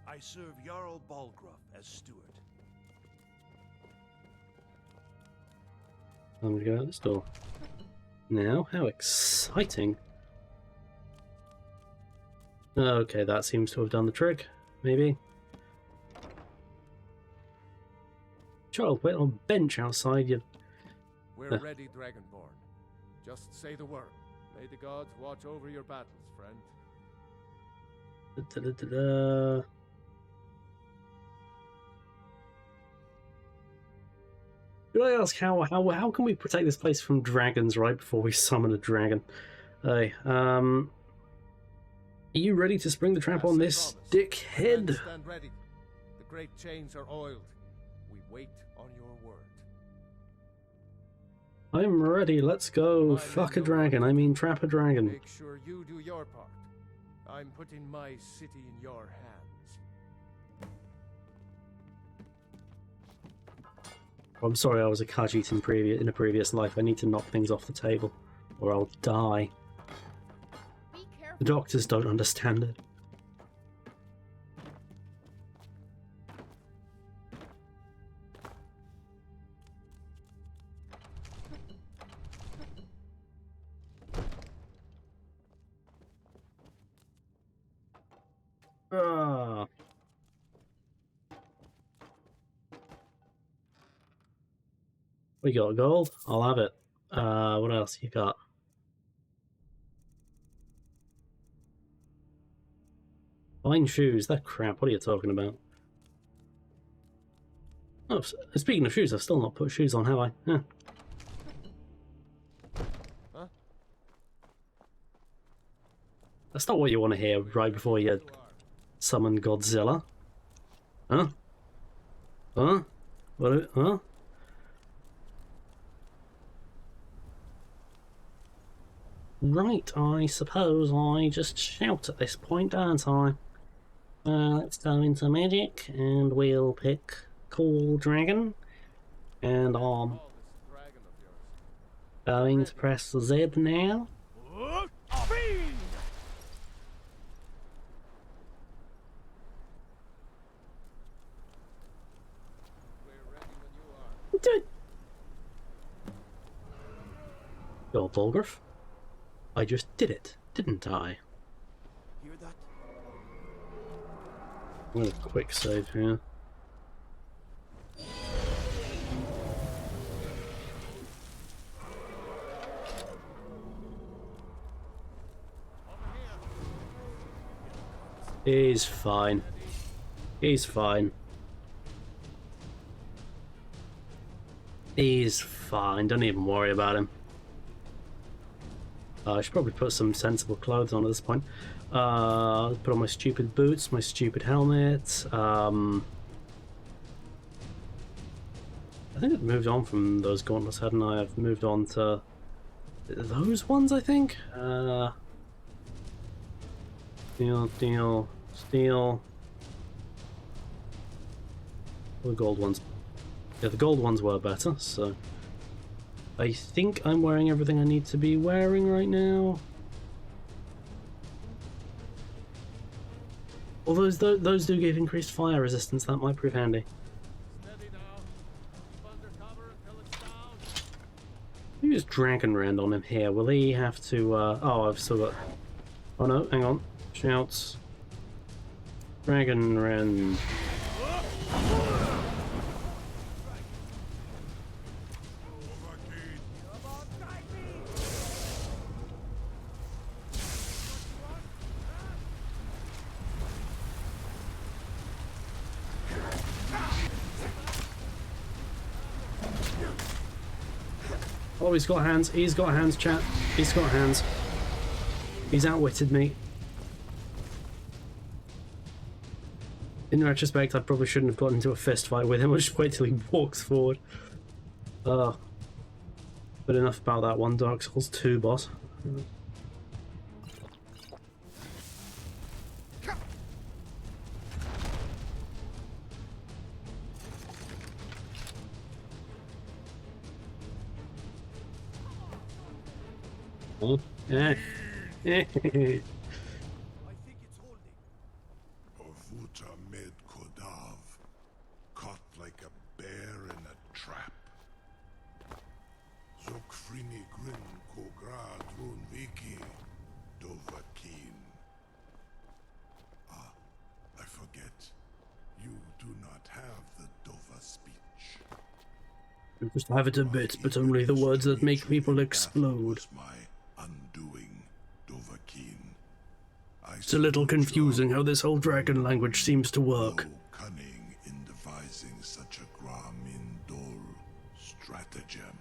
I serve Jarl Balgruuf as steward. I'm gonna go out this door. Now, how exciting! Okay, that seems to have done the trick. Maybe. Child, wait on a bench outside you. We're ready, Dragonborn. Just say the word. May the gods watch over your battles, friend. Could I ask how can we protect this place from dragons right before we summon a dragon? Hey, are you ready to spring the trap on this dickhead? Stand ready. The great chains are oiled. We wait on your word. I'm ready. Let's go. Fuck a dragon. I mean, trap a dragon. Make sure you do your part. I'm putting my city in your hands. I'm sorry, I was a Khajiit in a previous life. I need to knock things off the table, or I'll die. The doctors don't understand it. Ah. We got gold. I'll have it. What else you got? Fine shoes. That crap. What are you talking about? Oh, speaking of shoes, I've still not put shoes on, have I? Huh. Huh? That's not what you want to hear right before you summon Godzilla. Huh? Huh? What? Huh? Right, I suppose I just shout at this point, don't I? Let's go into magic, and we'll pick Cool Dragon. And I'm going to press Z now. Bulgriff. I just did it, didn't I? Hear that? I'm gonna quick save here. He's fine. He's fine. He's fine. Don't even worry about him. I should probably put some sensible clothes on at this point. Put on my stupid boots, my stupid helmet. I think I've moved on from those gauntlets, hadn't I? I've moved on to those ones, I think. Steel. The gold ones. Yeah, the gold ones were better, so I think I'm wearing everything I need to be wearing right now. Although those do give increased fire resistance, that might prove handy. Let me just Dragonrend on him here. Will he have to... oh, I've still got... Oh no, hang on. Shouts. Dragonrend. Oh, he's got hands. He's got hands, chat. He's got hands. He's outwitted me. In retrospect, I probably shouldn't have got into a fist fight with him. I'll just wait till he walks forward. But enough about that one. Dark Souls 2 boss. Oh. Orvuta med Kodav, caught like a bear in a trap. Zokfrini grin kogra drun viki, Dovahkiin. Ah, I forget. You do not have the Dova speech. You just have it a bit, but only the words that make people explode. It's a little confusing how this whole dragon language seems to work. Cunning in devising such a Gramindol stratagem.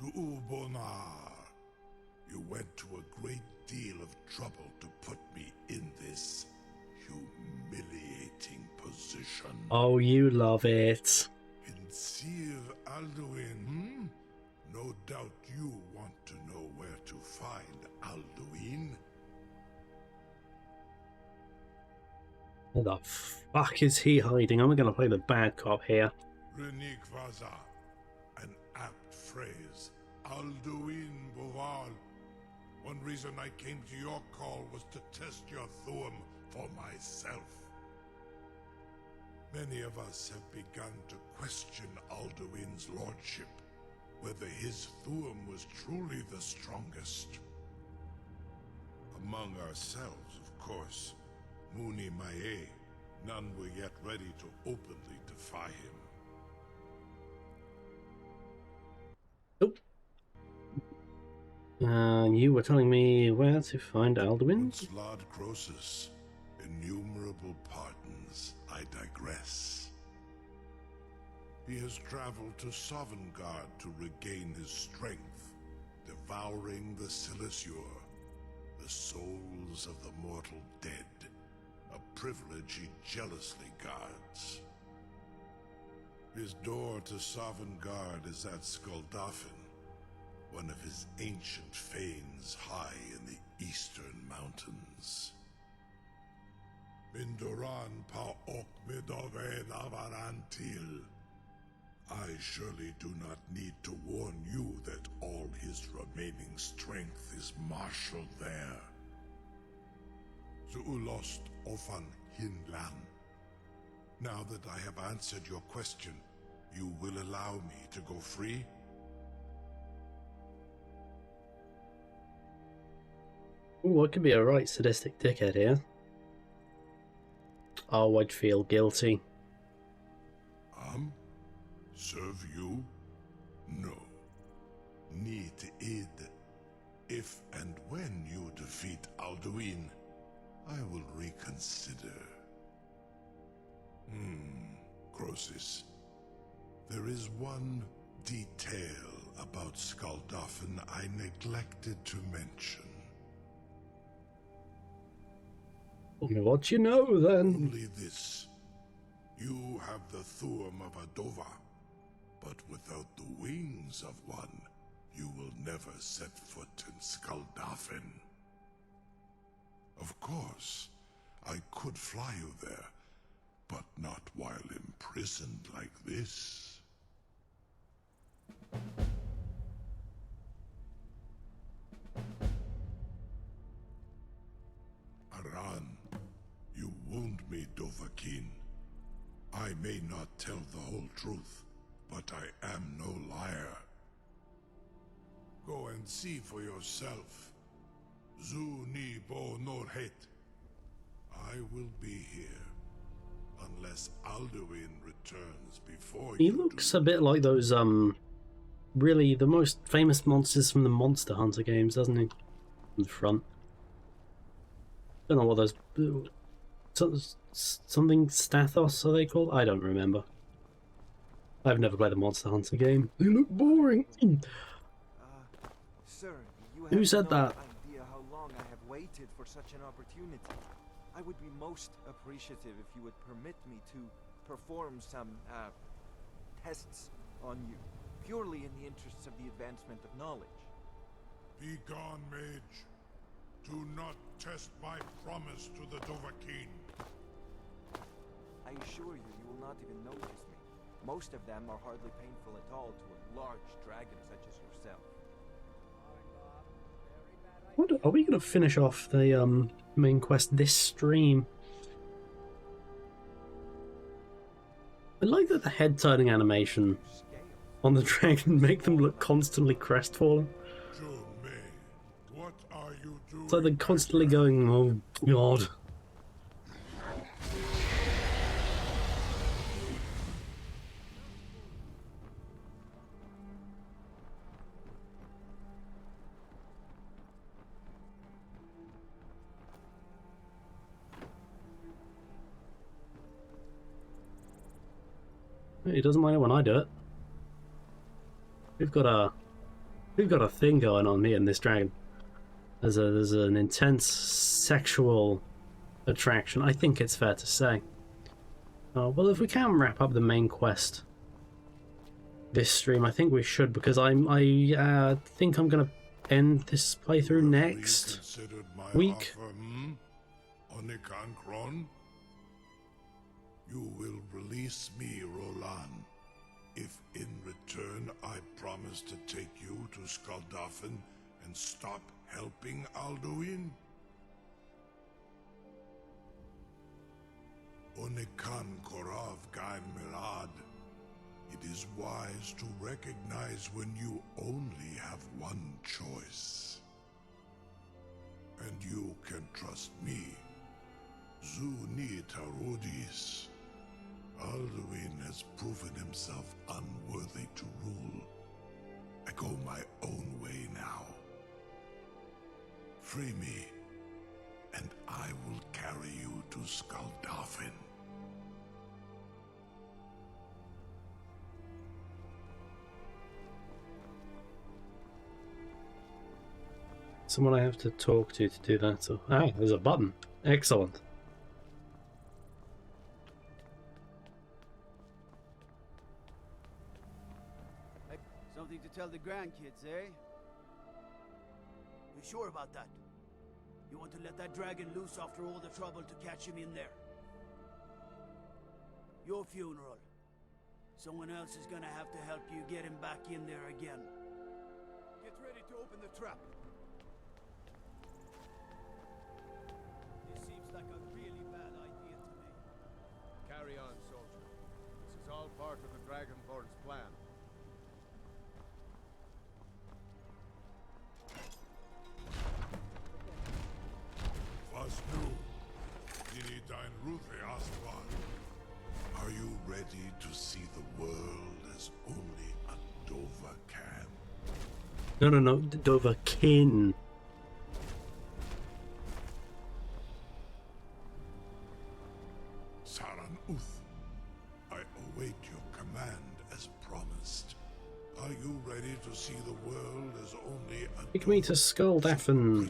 Zuubonar, you went to a great deal of trouble to put me in this humiliating position. Oh, you love it. Sir Alduin, No doubt you want to know where to find Alduin. Where the fuck is he hiding? I'm gonna play the bad cop here. Renikvaza, an apt phrase. Alduin Boval. One reason I came to your call was to test your Thuum for myself. Many of us have begun to question Alduin's lordship, whether his Thuum was truly the strongest. Among ourselves, of course. Muni Mae, none were yet ready to openly defy him. You were telling me where to find Alduin? Slod Croesus, innumerable pardons, I digress. He has traveled to Sovngarde to regain his strength, devouring the Silesur, the souls of the mortal dead, a privilege he jealously guards. His door to Sovngarde is at Skuldafn, one of his ancient fanes high in the eastern mountains. Mindoran pa ok midove lavarantil. I surely do not need to warn you that all his remaining strength is marshaled there. Zuulost ofan hinlan. Now that I have answered your question, you will allow me to go free? Ooh, I could be a right sadistic dickhead here. Oh, I'd feel guilty. Serve you? No. Need aid. If and when you defeat Alduin, I will reconsider. Croesus. There is one detail about Skaldafn I neglected to mention. What you know, then? Only this. You have the Thuum of Adova, but without the wings of one, you will never set foot in Skaldafn. Of course, I could fly you there, but not while imprisoned like this. Aran, you wound me, Dovahkiin. I may not tell the whole truth, but I am no liar. Go and see for yourself. Zu ni bo nor het. I will be here, unless Alduin returns before He you looks do. a bit like those, really the most famous monsters from the Monster Hunter games, doesn't he? In the front. Don't know what those... Something Stathos are they called? I don't remember. I've never played the Monster Hunter game. They look boring. Sir, you Who have said no that? idea how long I have waited for such an opportunity. I would be most appreciative if you would permit me to perform some, tests on you, purely in the interests of the advancement of knowledge. Be gone, mage. Do not test my promise to the Dovahkiin. I assure you, you will not even notice me. Most of them are hardly painful at all to a large dragon such as yourself. Are we going to finish off the main quest this stream? I like that the head-turning animation on the dragon make them look constantly crestfallen. What are you doing? It's like they're constantly going, oh god. He doesn't mind it when I do it. We've got a thing going on here in this dragon. There's an intense sexual attraction. I think it's fair to say. Well, if we can wrap up the main quest this stream, I think we should, because I think I'm gonna end this playthrough next week. Onikan Kron? You will release me, Roland, if in return I promise to take you to Skaldafn and stop helping Alduin? Onikan Korav Gaim Mirad. It is wise to recognize when you only have one choice. And you can trust me. Zuni Tarudis. Alduin has proven himself unworthy to rule. I go my own way now. Free me, and I will carry you to Skaldafn. Someone I have to talk to do that. So, there's a button. Excellent. Something to tell the grandkids, eh? You sure about that? You want to let that dragon loose after all the trouble to catch him in there? Your funeral. Someone else is gonna have to help you get him back in there again. Get ready to open the trap. This seems like a really bad idea to me. Carry on, soldier. This is all part of the Dragonborn's plan. ready to see the world as only a Dova can? No, Dover kin. Saran Uth, I await your command as promised. Are you ready to see the world as only a Take me to Skulldafen,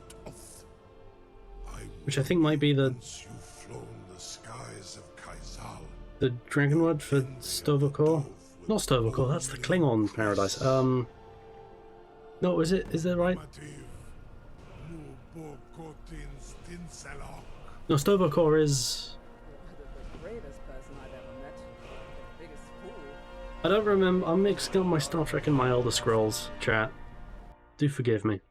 which I think might be the dragon word for Sto-vo-kor. Not Sto-vo-kor, that's the Klingon paradise. No, is it? Is that right? No, Sto-vo-kor is... The greatest person I've ever met. The biggest fool. I don't remember. I'm mixing up my Star Trek and my Elder Scrolls, chat. Do forgive me.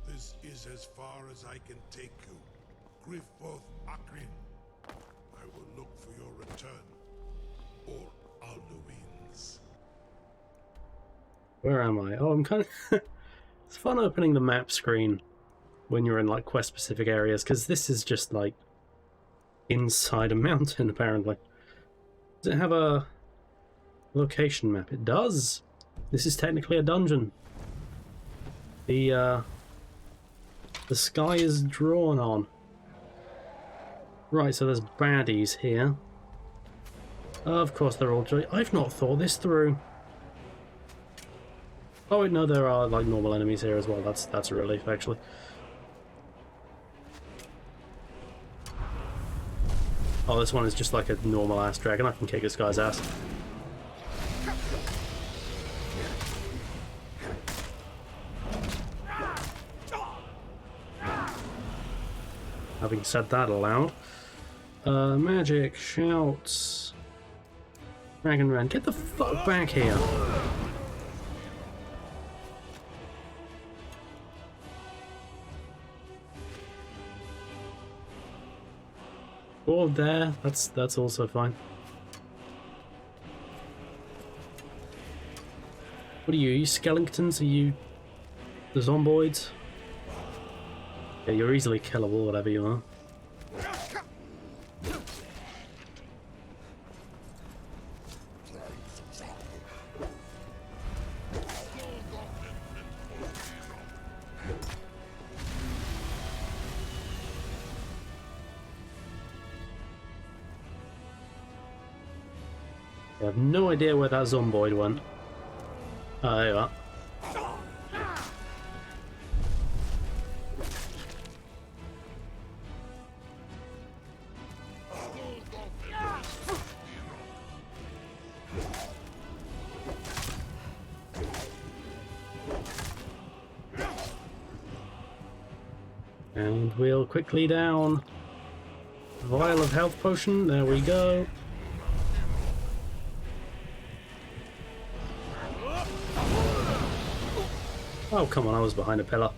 This is as far as I can take you. Grifoth Akrin. I will look for your return. Or Alduin's. Where am I? Oh, I'm kind of... It's fun opening the map screen when you're in, like, quest-specific areas, because this is just, like, inside a mountain, apparently. Does it have a location map? It does! This is technically a dungeon. The sky is drawn on. Right, so there's baddies here. Of course they're all... I've not thought this through. Oh wait, no, there are like normal enemies here as well. That's a relief, actually. Oh, this one is just like a normal ass dragon. I can kick this guy's ass. Having said that aloud, magic shouts. Dragon Ran, get the fuck back here! Oh, there. That's also fine. What are you? Are you skeletons? Are you the zomboids? Yeah, you're easily killable, whatever you are. I have no idea where that zomboid went. Oh, there you are. And we'll quickly down. Vial of health potion, there we go. Oh, come on, I was behind a pillar.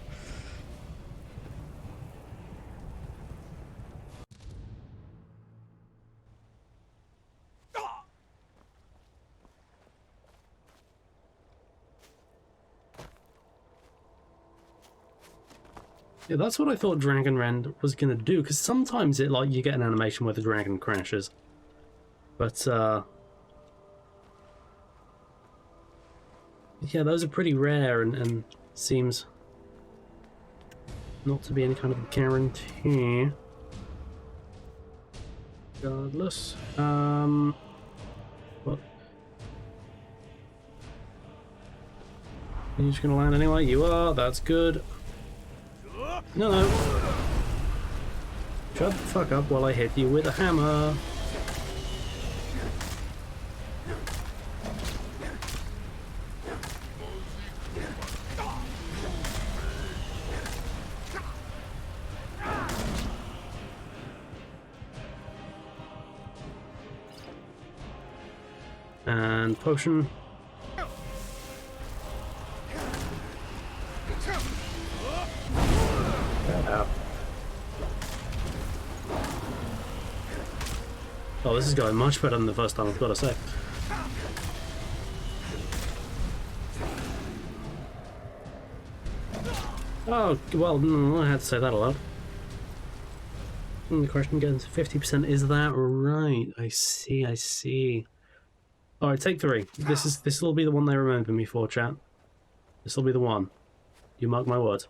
Yeah, that's what I thought Dragon Rend was gonna do, because sometimes it, like, you get an animation where the dragon crashes. But, yeah, those are pretty rare and seems not to be any kind of guarantee. Regardless. What? Are you just gonna land anyway? You are, that's good. No. Shut the fuck up while I hit you with a hammer. And potion. Oh, this is going much better than the first time, I've got to say. Oh, well, I had to say that aloud. And the question again, 50%, is that right? I see, I see. Alright, take 3. This will be the one they remember me for, chat. This will be the one. You mark my word.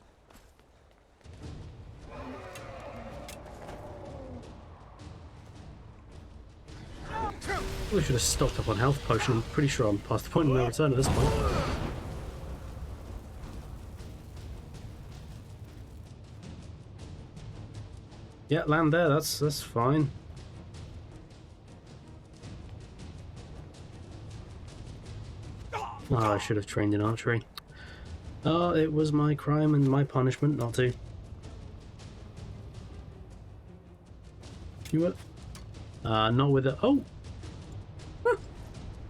We should have stocked up on health potion. I'm pretty sure I'm past the point of no return at this point. Yeah, land there, that's fine. Oh, I should have trained in archery. Oh, it was my crime and my punishment not to. You what? Not with it. Oh! Huh.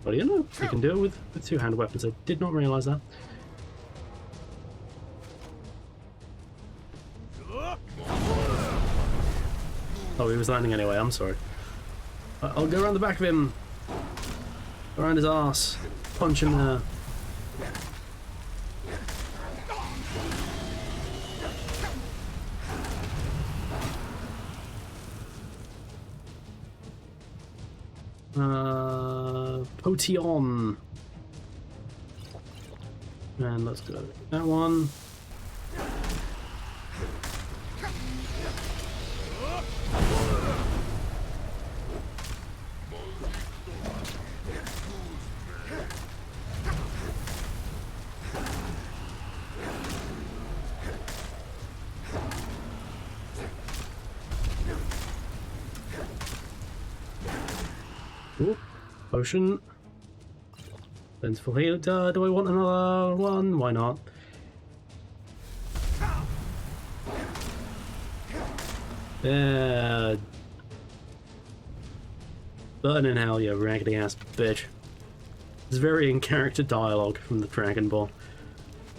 What do you know? You can do it with two-handed weapons. I did not realise that. Oh, he was landing anyway, I'm sorry. I'll go around the back of him. Around his arse. Punch him there. Potion. And let's go that one. Ooh, potion. Plentiful heal. Do I want another one? Why not? Yeah. Burn in hell, you raggedy ass bitch. It's very in character dialogue from the Dragon Ball.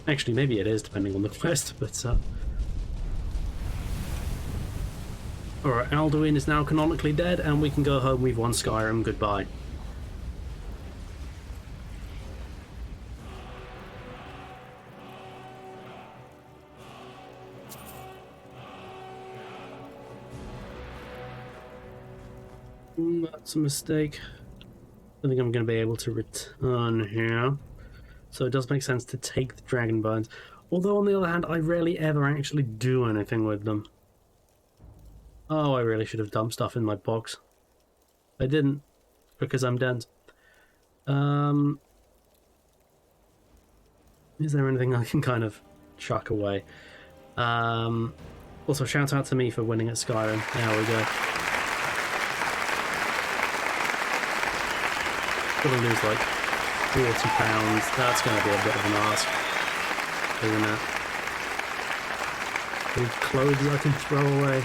Actually, maybe it is, depending on the quest, but alright, Alduin is now canonically dead, and we can go home. We've won Skyrim. Goodbye. That's a mistake. I think I'm going to be able to return here. So it does make sense to take the dragon bones. Although, on the other hand, I rarely ever actually do anything with them. Oh, I really should have dumped stuff in my box. I didn't, because I'm dense. Is there anything I can kind of chuck away? Also, shout out to me for winning at Skyrim. There we go. Gonna lose like £40. That's gonna be a bit of an ask, isn't it? Any clothes I can throw away.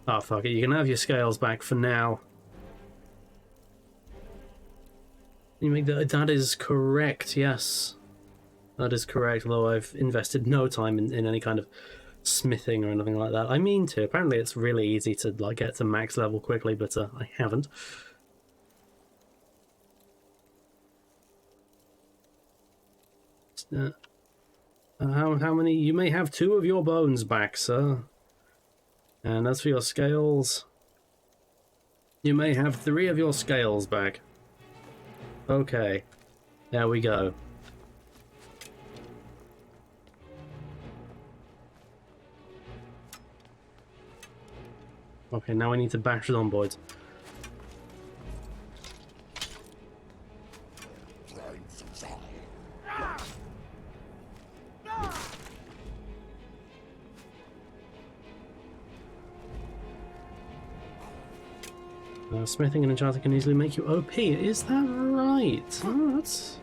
Oh fuck it, you can have your scales back for now. You make that is correct, yes. That is correct, although I've invested no time in any kind of smithing or anything like that. I mean to. Apparently it's really easy to like get to max level quickly, but I haven't. How many? You may have 2 of your bones back, sir. And as for your scales, you may have 3 of your scales back. Okay, there we go. Okay, now I need to bash zomboids. Smithing and enchanting can easily make you OP. Is that right? Oh, that's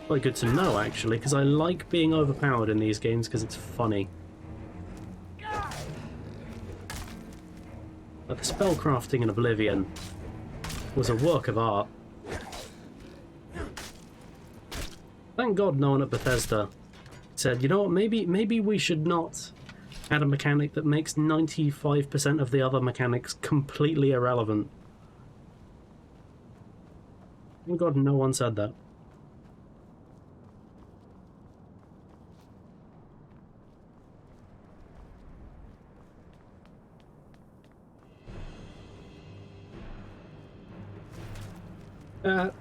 quite good to know, actually, because I like being overpowered in these games because it's funny. But the spellcrafting in Oblivion was a work of art. Thank God no one at Bethesda said, you know what, maybe we should not add a mechanic that makes 95% of the other mechanics completely irrelevant. Thank God no one said that. Alright,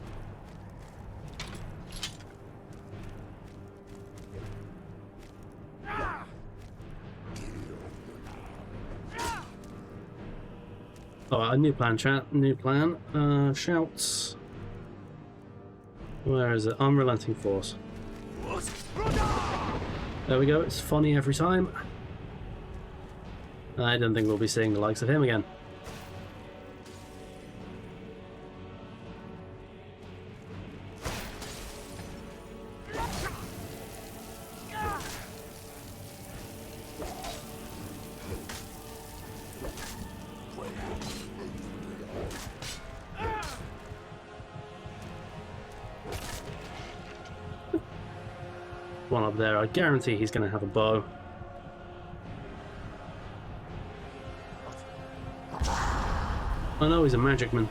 a new plan, chat. New plan. Shouts. Where is it? Unrelenting Force. There we go. It's funny every time. I don't think we'll be seeing the likes of him again. One up there. I guarantee he's going to have a bow. I know he's a magic man.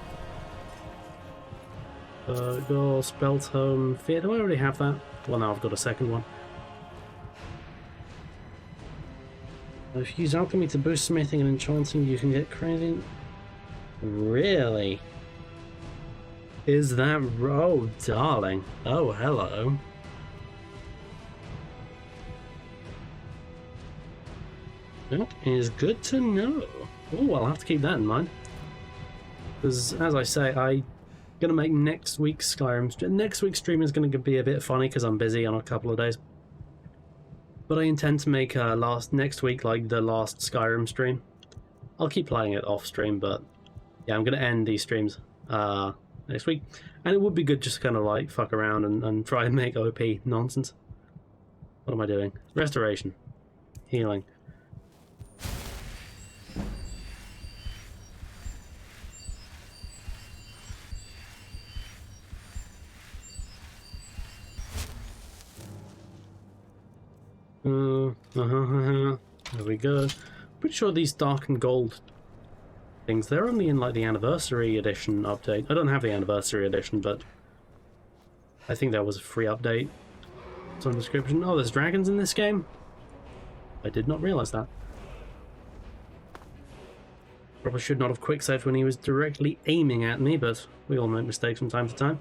Go spell tome fear. Do I already have that? Well, now I've got a second one. If you use alchemy to boost smithing and enchanting, you can get crazy. Really? Is that... Oh, darling. Oh, hello. That is good to know. Oh, I'll have to keep that in mind. Because, as I say, I'm going to make next week's Skyrim stream. Next week's stream is going to be a bit funny because I'm busy on a couple of days. But I intend to make next week like the last Skyrim stream. I'll keep playing it off stream, but yeah, I'm going to end these streams next week. And it would be good just to kind of like fuck around and try and make OP nonsense. What am I doing? Restoration. Healing. There we go. Pretty sure these dark and gold things, they're only in like the anniversary edition update. I don't have the anniversary edition, but I think there was a free update. Some description. Oh, there's dragons in this game? I did not realize that. Probably should not have quick-saved when he was directly aiming at me, but we all make mistakes from time to time.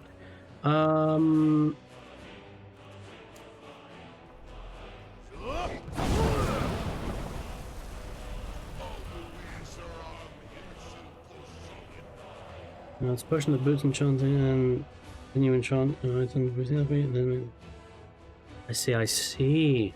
It's pushing the boots enchanting and then you enchant items within it, then I see.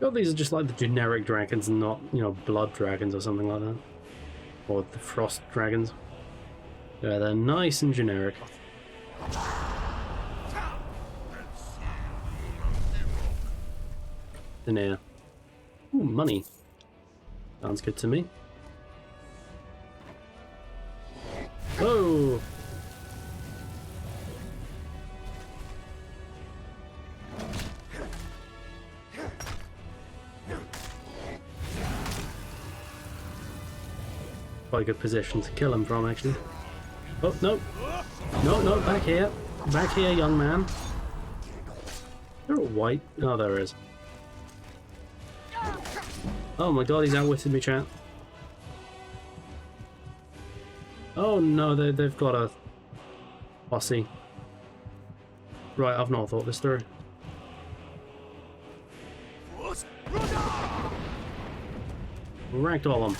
Oh, these are just like the generic dragons and not, you know, blood dragons or something like that. Or the frost dragons. Yeah, they're nice and generic. Denier. Ooh, money. Sounds good to me. Whoa! Quite a good position to kill him from, actually. Oh, no! No, back here. Back here, young man. They're all white. Oh, there is. Oh my god, he's outwitted me, chat. Oh no, they've got a posse. Right, I've not thought this through. Ragdoll him.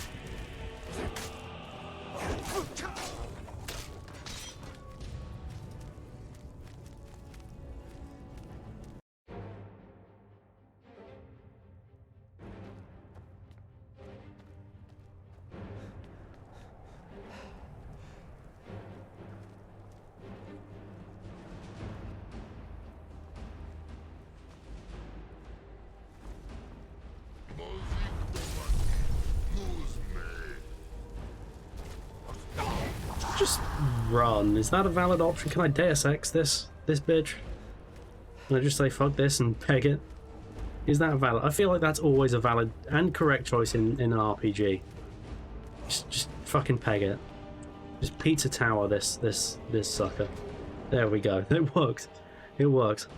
Just run. Is that a valid option? Can I Deus Ex this bitch? Can I just say fuck this and peg it? Is that valid? I feel like that's always a valid and correct choice in an RPG. Just fucking peg it. Just pizza tower this sucker. There we go. It works. It works.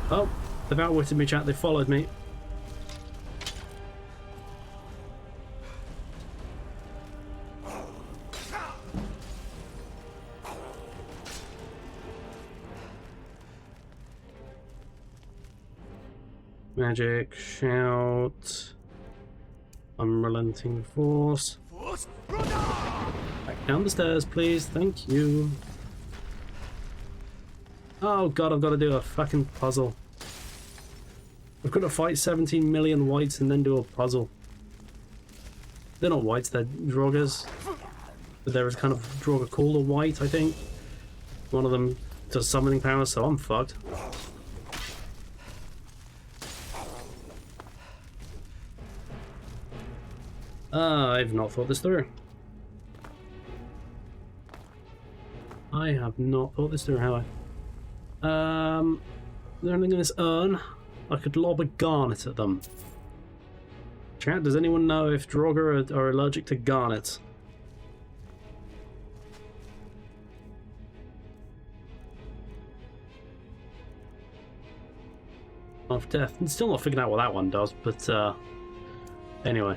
Oh, they've outwitted me, chat. They followed me. Magic, shout, unrelenting force. Back down the stairs, please. Thank you. Oh god, I've got to do a fucking puzzle. I've got to fight 17 million whites and then do a puzzle. They're not whites, they're Draugrs. But there is kind of Draugr called a white, I think. One of them does summoning powers, so I'm fucked. I've not thought this through. I have not thought this through, have I? Is there anything in this urn? I could lob a garnet at them. Chat, does anyone know if Draugr are allergic to garnets? Of death. I'm still not figuring out what that one does, but anyway.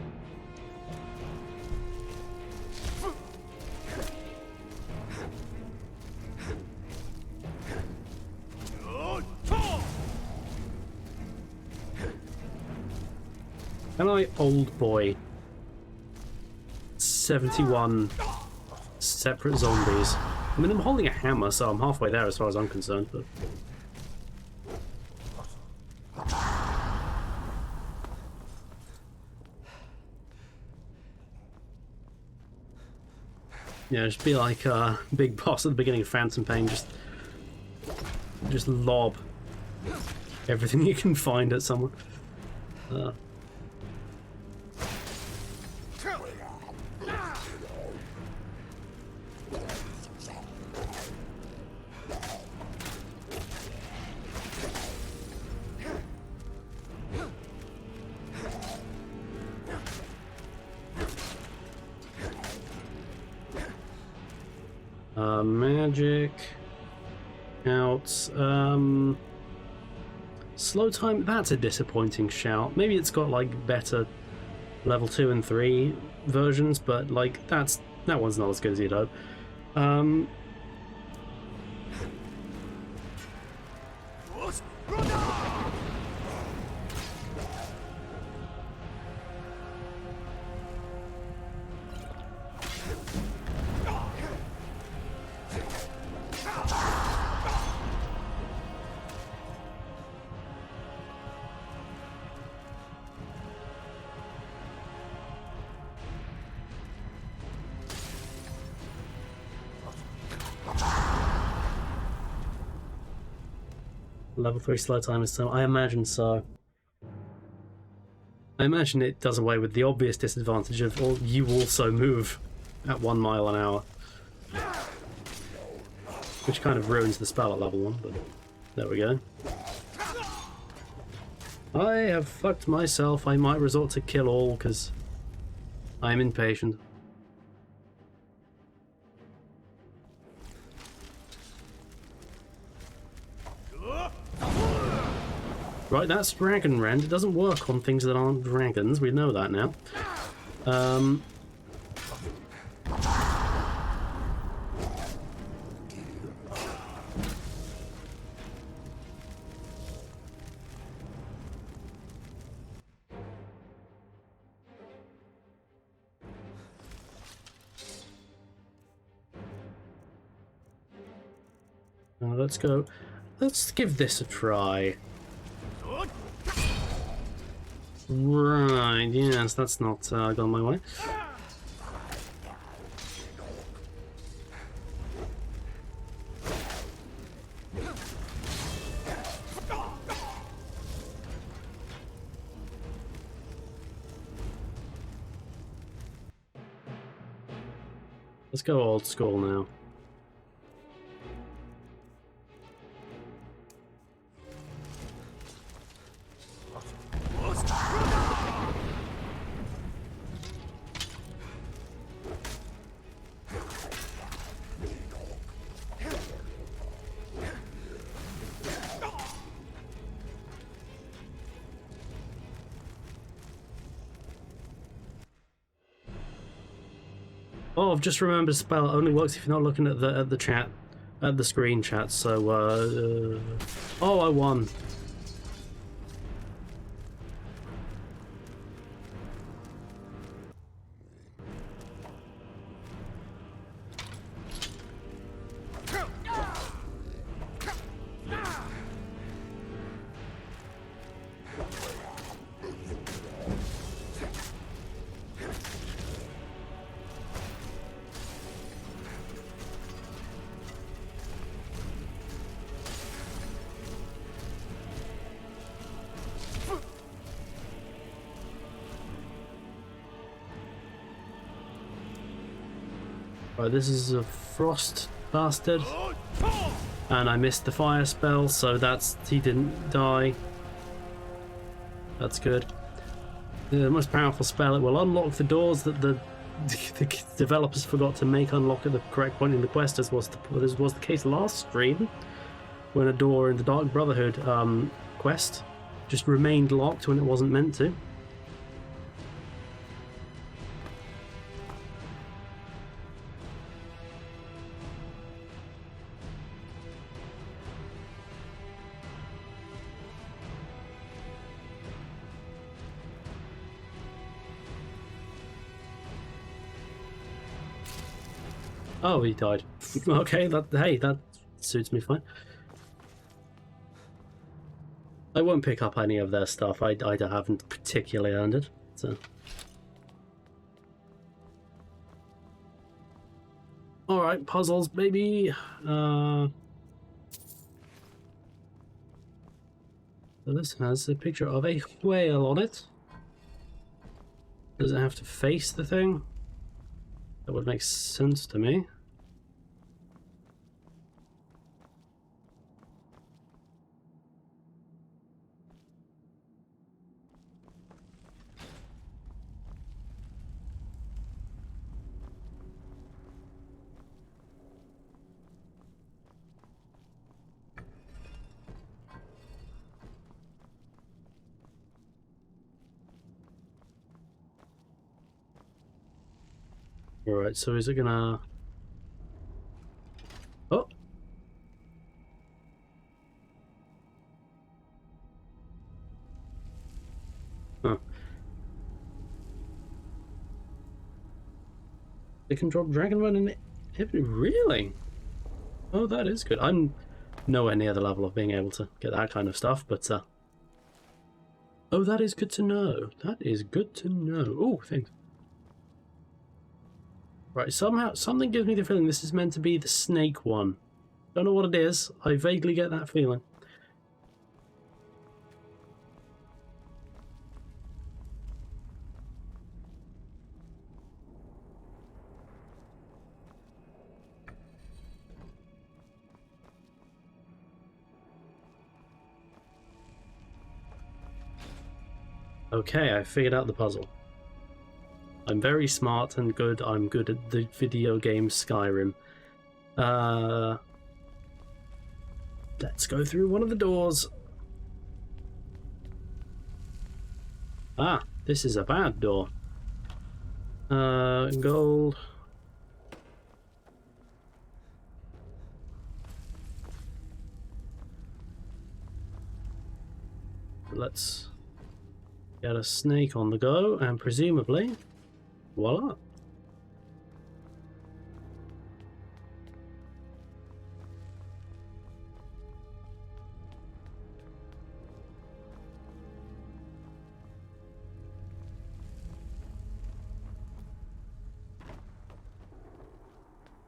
Can I, old boy, 71 separate zombies? I mean, I'm holding a hammer, so I'm halfway there as far as I'm concerned, but... yeah, just be like Big Boss at the beginning of Phantom Pain, just lob everything you can find at someone. Magic out. Slow time. That's a disappointing shout. Maybe it's got like better level 2 and 3 versions, but like that one's not as good as you'd hope. Level 3 slow time is so. I imagine so. I imagine it does away with the obvious disadvantage of you also move at 1 mile an hour. Which kind of ruins the spell at level 1, but there we go. I have fucked myself. I might resort to kill all because I am impatient. Right, that's Dragon Rend. It doesn't work on things that aren't dragons. We know that now. Let's go. Let's give this a try. Right, yes, that's not gone my way. Let's go old school now. Oh, I've just remembered spell. It only works if you're not looking at the chat, at the screen chat. So, oh, I won. Right, this is a frost bastard, and I missed the fire spell, so he didn't die. That's good. The most powerful spell, it will unlock the doors that the developers forgot to make unlock at the correct point in the quest, as was the case last stream, when a door in the Dark Brotherhood quest just remained locked when it wasn't meant to. Oh, he died. Okay, that suits me fine. I won't pick up any of their stuff. I haven't particularly earned it. So. All right, puzzles, baby. So this has a picture of a whale on it. Does it have to face the thing? That would make sense to me. Alright, so is it gonna... Oh! Huh. They can drop Dragon Run and inhibit. Really? Oh, that is good. I'm nowhere near the level of being able to get that kind of stuff, but oh, that is good to know. That is good to know. Oh, thanks. Right, somehow something gives me the feeling this is meant to be the snake one. Don't know what it is. I vaguely get that feeling. Okay, I figured out the puzzle. I'm very smart and good. I'm good at the video game Skyrim. Let's go through one of the doors. Ah, this is a bad door. Gold. Let's get a snake on the go, and presumably, voila.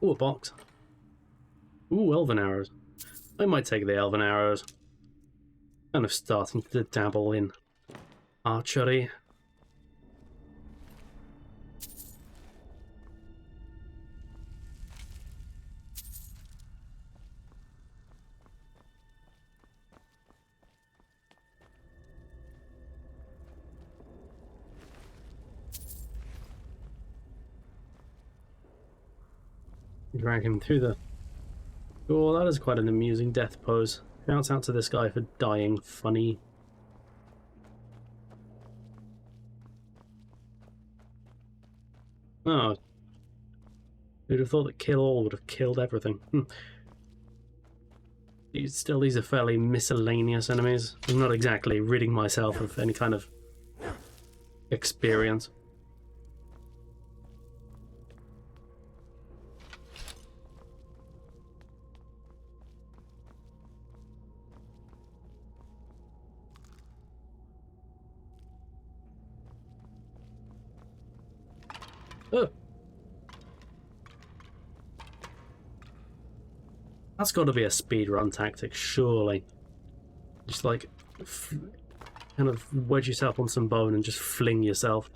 Ooh, a box. Ooh, elven arrows. I might take the elven arrows. Kind of starting to dabble in archery. Drag him through the... Oh, that is quite an amusing death pose. Shouts out to this guy for dying funny. Oh. Who'd have thought that kill all would have killed everything? These are fairly miscellaneous enemies. I'm not exactly ridding myself of any kind of experience. Oh. That's got to be a speedrun tactic, surely. Just like, kind of wedge yourself on some bone and just fling yourself.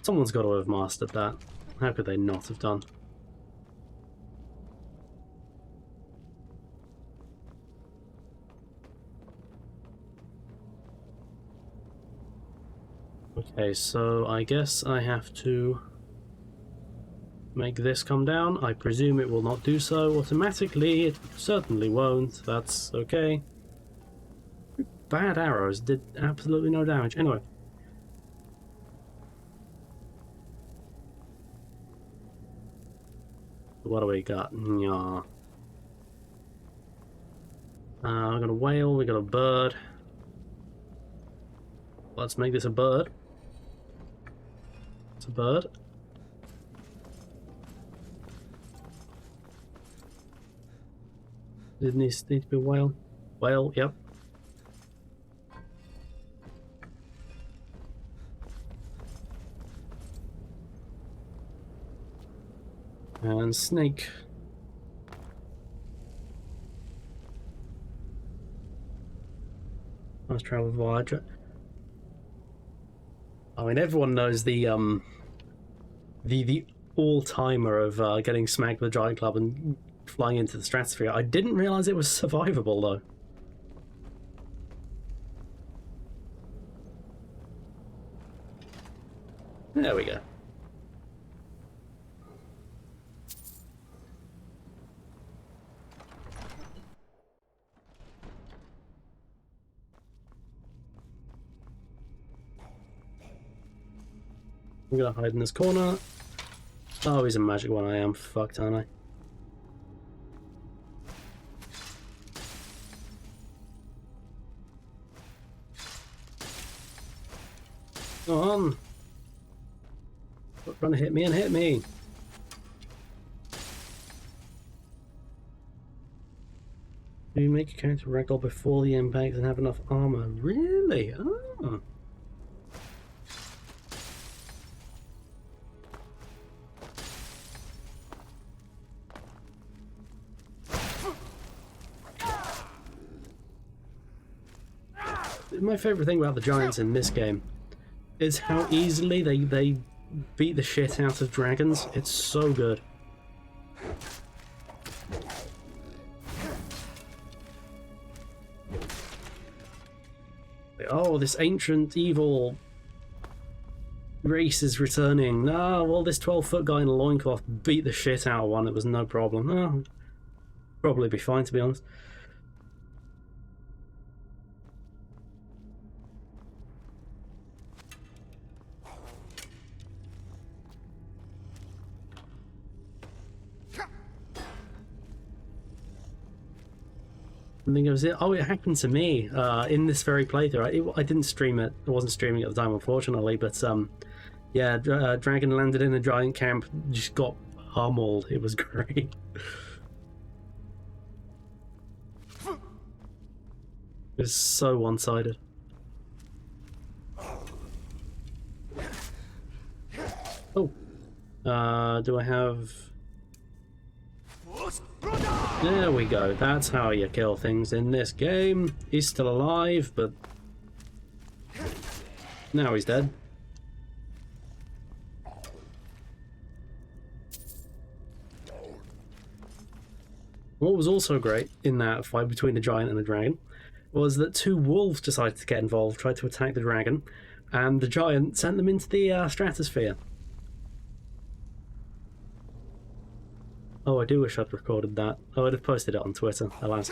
Someone's got to have mastered that. How could they not have done? Okay, so I guess I have to make this come down. I presume it will not do so automatically. It certainly won't. That's okay. Bad arrows did absolutely no damage. Anyway. What do we got? Yeah. We got a whale, we got a bird. Let's make this a bird. It's a bird. Didn't need to be a whale? Whale, yep. And snake. Let's travel via. I mean, everyone knows the all-timer of getting smacked with a giant club and flying into the stratosphere. I didn't realize it was survivable though. There we go. I'm gonna hide in this corner. Oh, he's a magic one. I am fucked, aren't I? Go on. Stop trying to hit me and hit me. Do you make your character ragdoll before the impact and have enough armor? Really? Oh. My favourite thing about the giants in this game is how easily they beat the shit out of dragons. It's so good. Oh, this ancient evil race is returning. No, well, this 12-foot guy in a loincloth beat the shit out of one. It was no problem. Oh, probably be fine, to be honest. I think it was it. Oh, it happened to me in this very playthrough. I didn't stream it. I wasn't streaming at the time, unfortunately. But yeah, dragon landed in a giant camp, just got pummeled. It was great. It was so one-sided. Oh, do I have? There we go. That's how you kill things in this game. He's still alive, but now he's dead. What was also great in that fight between the giant and the dragon was that two wolves decided to get involved, tried to attack the dragon, and the giant sent them into the stratosphere. Oh, I do wish I'd recorded that. Oh, I'd have posted it on Twitter, alas.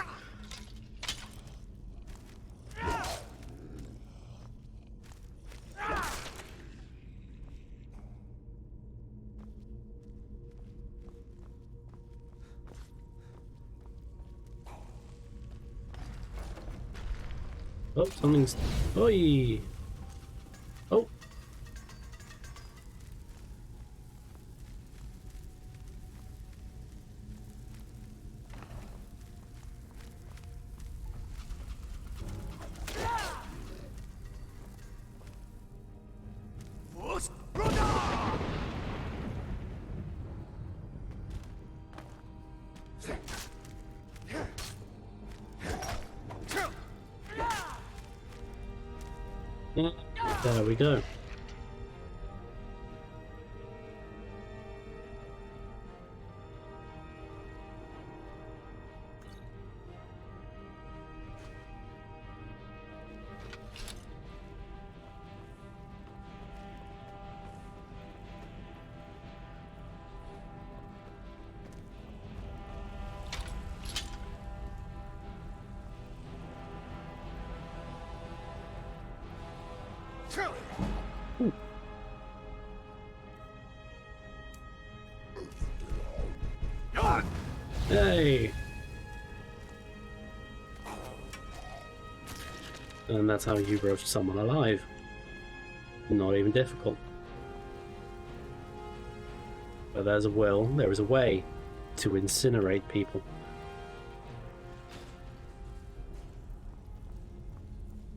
Oh, something's... Oi! Oh! Yeah, there we go. Ooh. Hey! And that's how you roast someone alive. Not even difficult. But there's a will, there is a way to incinerate people.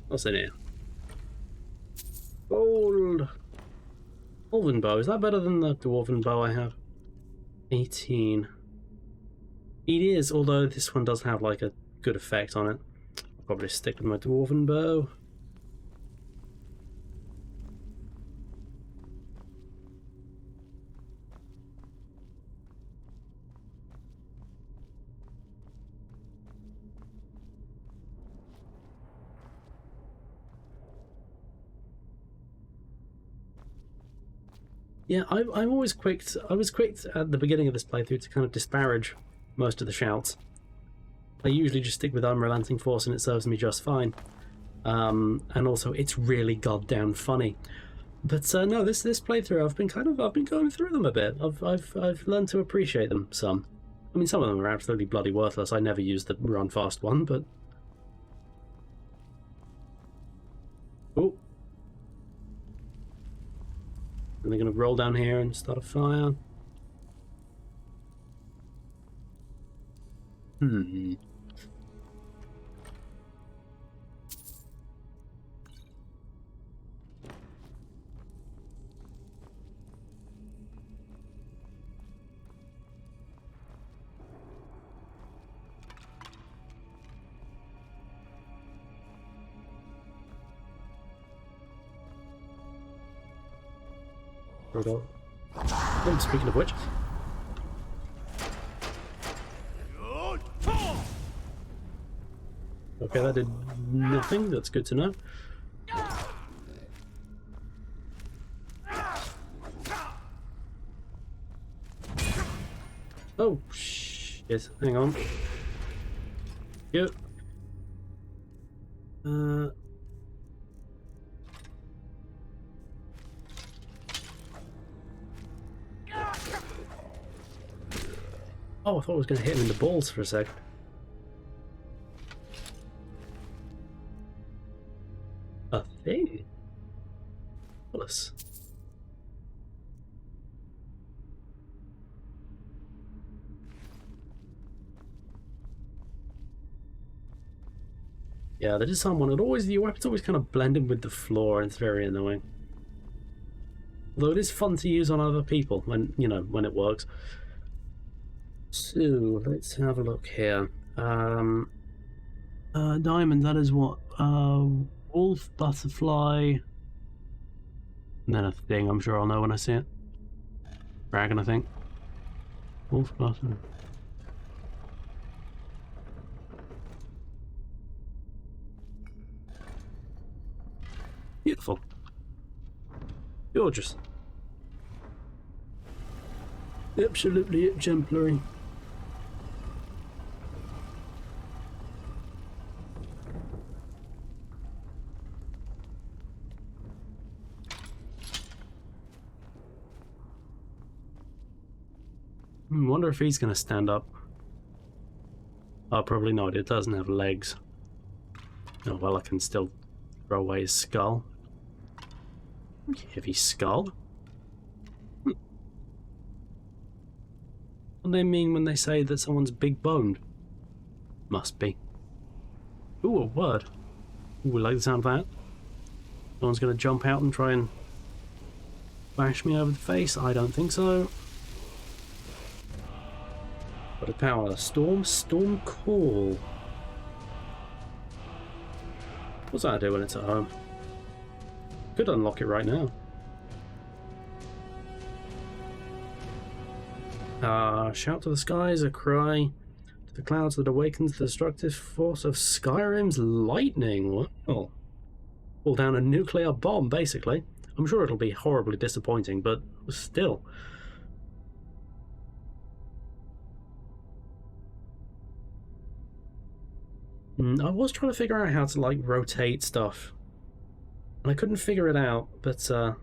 What's in here? Gold! Dwarven bow, is that better than the dwarven bow I have? 18. It is, although this one does have like a good effect on it. I'll probably stick with my dwarven bow. Yeah, I'm always quick. I was quick at the beginning of this playthrough to kind of disparage most of the shouts. I usually just stick with Unrelenting Force and it serves me just fine. And also, it's really goddamn funny. But no, this playthrough, I've been going through them a bit. I've learned to appreciate them some. I mean, some of them are absolutely bloody worthless. I never use the run fast one, but oh. And they're going to roll down here and start a fire. Hmm. Oh, speaking of which. Okay, that did nothing. That's good to know. Oh, shit. Hang on. Yep. Oh, I thought I was going to hit him in the balls for a sec. A thing? Nicholas. Yeah, the design one, your weapons always kind of blend in with the floor, and it's very annoying. Although it is fun to use on other people when, when it works. So, let's have a look here. Diamond, that is what? Wolf, butterfly, and then a thing, I'm sure I'll know when I see it. Dragon, I think. Wolf, butterfly. Beautiful. Gorgeous. Absolutely exemplary. Wonder if he's going to stand up. Oh, probably not. It doesn't have legs. Oh well, I can still throw away his skull. Heavy skull? What do they mean when they say that someone's big boned? Must be. Ooh, a word. Ooh, I like the sound of that. Someone's gonna jump out and try and bash me over the face? I don't think so. What a power. Storm Call. What's that do when it's at home? Could unlock it right now. Shout to the skies, a cry to the clouds that awakens the destructive force of Skyrim's lightning. Well, pull down a nuclear bomb, basically. I'm sure it'll be horribly disappointing, but still. I was trying to figure out how to, like, rotate stuff. And I couldn't figure it out, but, oh,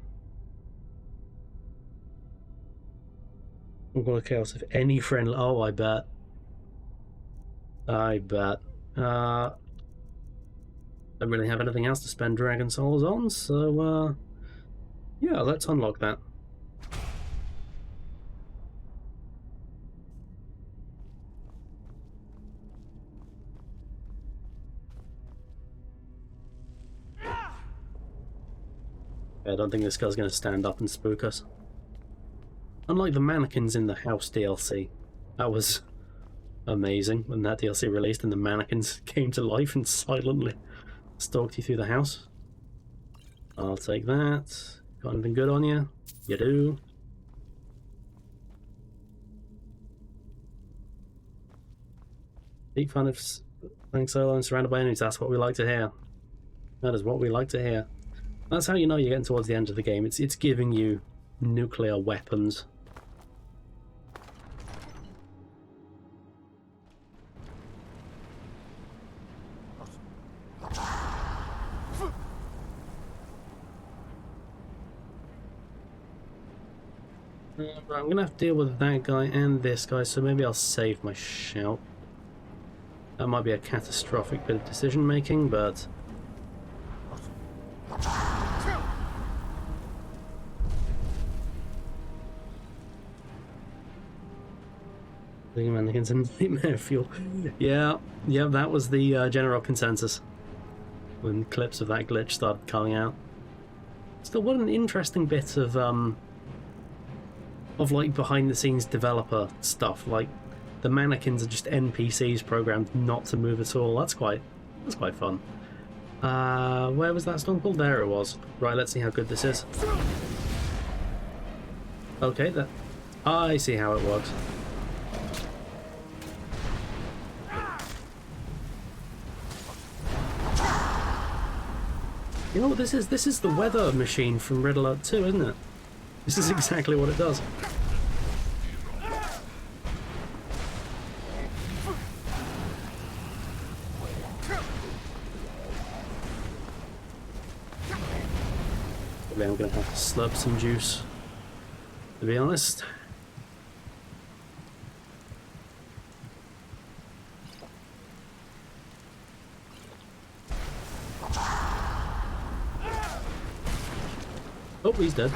what chaos if any friendly... Oh, I bet. I bet. Don't really have anything else to spend Dragon Souls on, so, yeah, let's unlock that. I don't think this guy's going to stand up and spook us. Unlike the mannequins in the House DLC. That was amazing when that DLC released and the mannequins came to life and silently stalked you through the house. I'll take that. Got anything good on you? You do. Deep fun of playing solo and surrounded by enemies. That's what we like to hear. That is what we like to hear. That's how you know you're getting towards the end of the game. It's giving you nuclear weapons. Right, I'm going to have to deal with that guy and this guy, so maybe I'll save my shout. That might be a catastrophic bit of decision making, but... Mannequins and nightmare fuel. Yeah, that was the general consensus when clips of that glitch started coming out. Still, what an interesting bit of like behind the scenes developer stuff. Like the mannequins are just NPCs programmed not to move at all. That's quite fun. Where was that storm called? There it was. Right, let's see how good this is. Okay, I see how it works. You know what this is? This is the weather machine from Red Alert 2, isn't it? This is exactly what it does. Maybe I'm going to have to slurp some juice, to be honest. Oh, he's dead.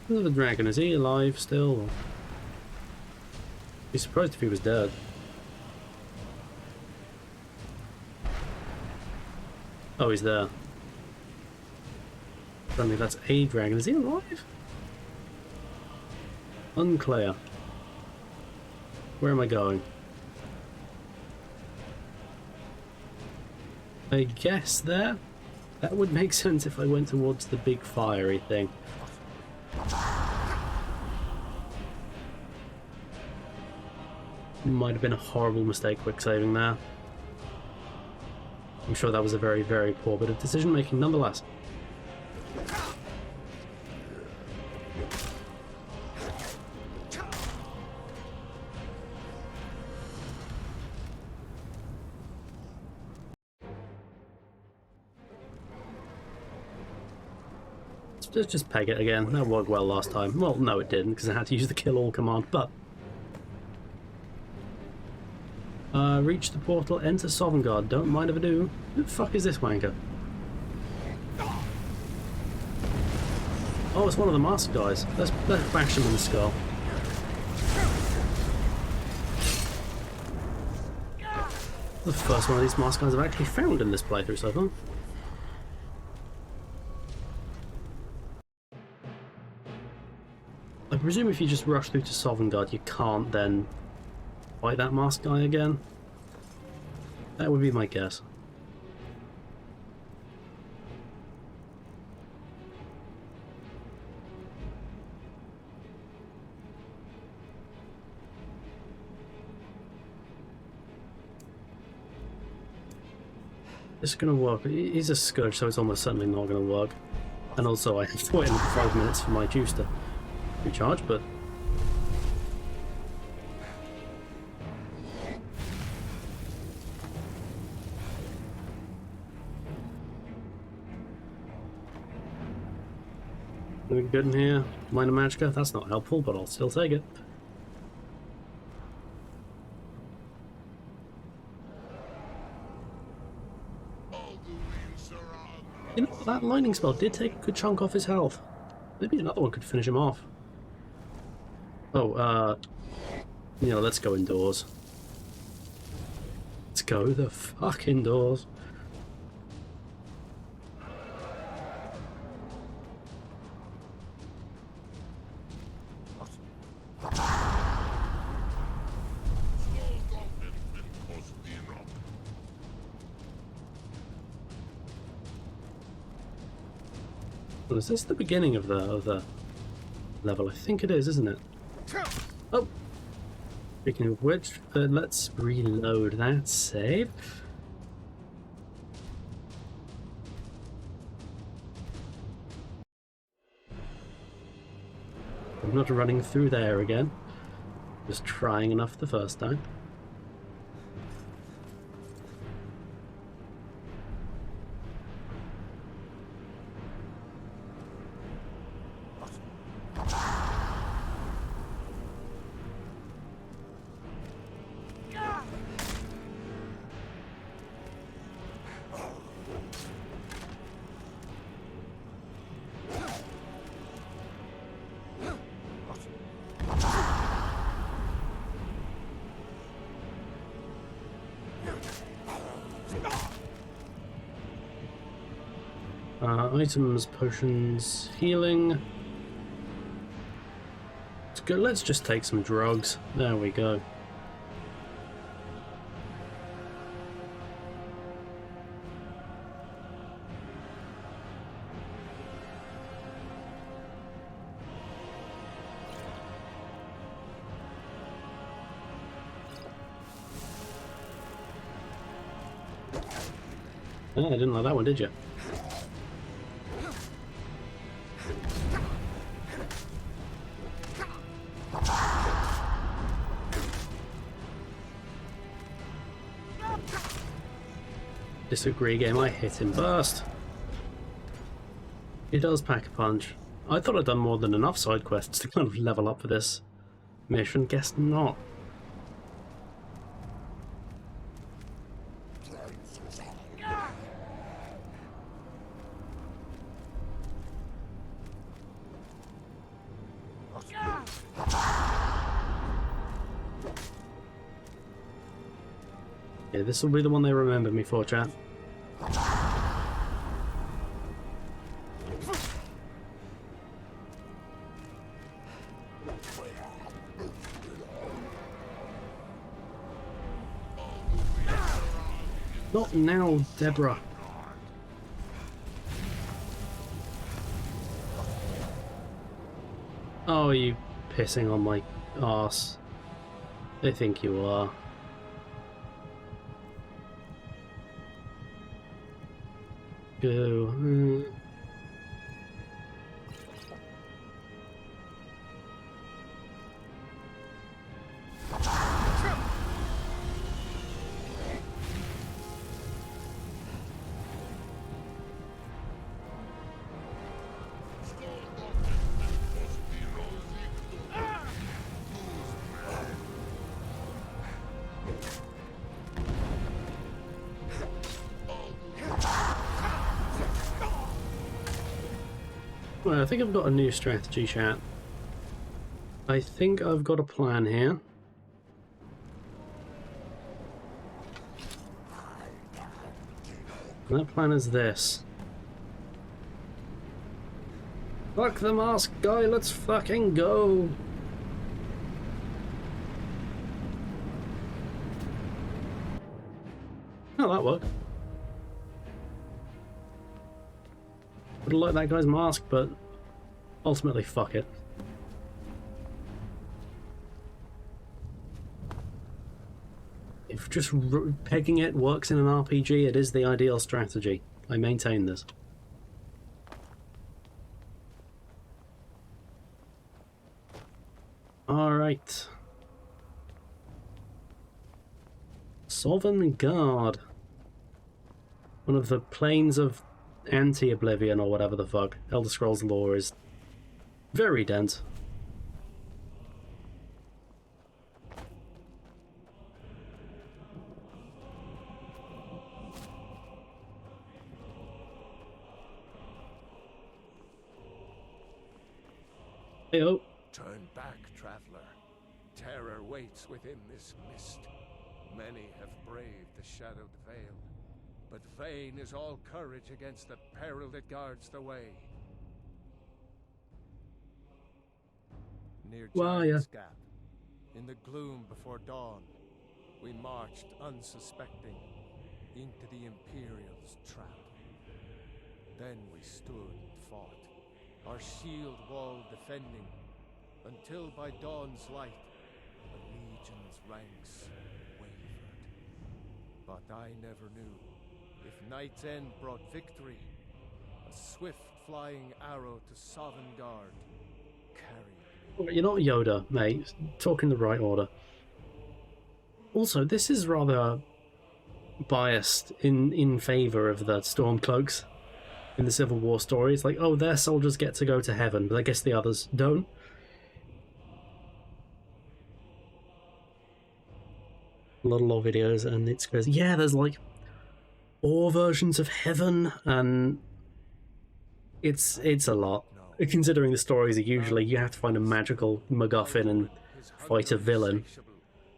The dragon, is he alive still? I'd be surprised if he was dead. Oh, he's there. Apparently that's a dragon. Is he alive? Unclear. Where am I going? I guess there? That would make sense if I went towards the big fiery thing. Might have been a horrible mistake quick saving there. I'm sure that was a very, very poor bit of decision making nonetheless. let's just peg it again. That worked well last time. Well, no it didn't, because I had to use the kill all command, but... reach the portal, enter Sovngarde. Don't mind if I do. Who the fuck is this wanker? Oh, it's one of the masked guys. Let's bash him in the skull. The first one of these masked guys I've actually found in this playthrough so far. I presume if you just rush through to Sovngarde, you can't then fight that masked guy again. That would be my guess. It's gonna work. He's a scourge, so it's almost certainly not gonna work. And also I have to wait another 5 minutes for my juice to recharge, but... Anything good in here? Minor Magicka? That's not helpful, but I'll still take it. You know, that lightning spell did take a good chunk off his health. Maybe another one could finish him off. Oh, you know, let's go indoors. Let's go the fuck indoors. Is this the beginning of the level? I think it is, isn't it? Oh! Speaking of which, let's reload that save. I'm not running through there again. Just trying enough the first time. Items, potions, healing. It's good. Let's just take some drugs. There we go. Oh, I didn't like that one, did you? Disagree game, I hit him burst. He does pack a punch. I thought I'd done more than enough side quests to kind of level up for this mission. Guess not. Yeah, this will be the one they remember me for, chat. Not now, Deborah. Oh, are you pissing on my arse? I think you are. Go. Well, I think I've got a new strategy, chat. I think I've got a plan here. And that plan is this. Fuck the mask guy, let's fucking go! Oh, that worked. Would have liked that guy's mask, but ultimately, fuck it. If just pegging it works in an RPG, it is the ideal strategy. I maintain this. Alright. Sovngarde. One of the planes of anti-oblivion or whatever the fuck. Elder Scrolls lore is very dense. Heyo. Turn back, traveler. Terror waits within this mist. Many have braved the shadowed veil, but vain is all courage against the peril that guards the way. Near Giant's Gap, in the gloom before dawn, we marched unsuspecting into the Imperial's trap. Then we stood and fought, our shield wall defending, until by dawn's light, the Legion's ranks wavered. But I never knew, if Night's End brought victory, a swift flying arrow to Sovngarde carried. You're not Yoda, mate. Talk in the right order. Also, this is rather biased in favor of the Stormcloaks in the Civil War story. It's like, oh, their soldiers get to go to heaven, but I guess the others don't. A lot of lore videos, and it goes, yeah, there's like 4 versions of heaven, and it's a lot. Considering the stories are usually you have to find a magical MacGuffin and fight a villain.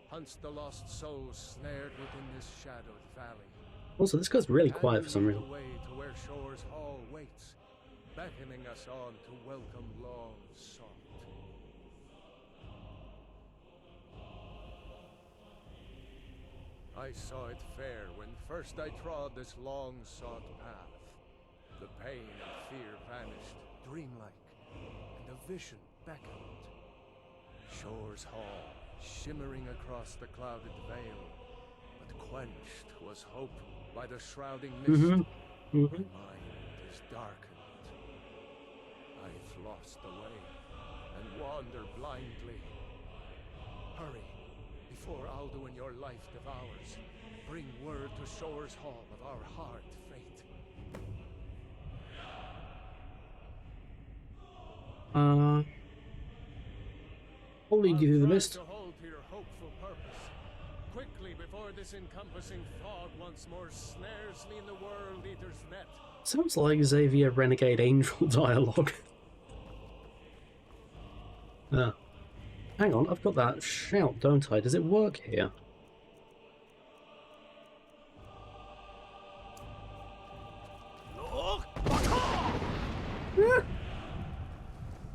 Hunts the lost souls snared within this shadowed valley. Also, this guy's really quiet for some reason. Way to where Shore's Hall waits, beckoning us on to welcome long sought. I saw it fair when first I trod this long sought path. The pain and fear vanished, dreamlike, and a vision beckoned. Shore's Hall, shimmering across the clouded veil, but quenched was hope by the shrouding mist. My mind is darkened. I've lost the way and wander blindly. Hurry, before Alduin your life devours. Bring word to Shore's Hall of our hard fate. I'll lead you through the mist. To hold to your hopeful purpose. Quickly, before this encompassing fog once more snares me in the World Eater's net. Sounds like Xavier Renegade Angel dialogue. Hang on, I've got that shout, don't I? Does it work here?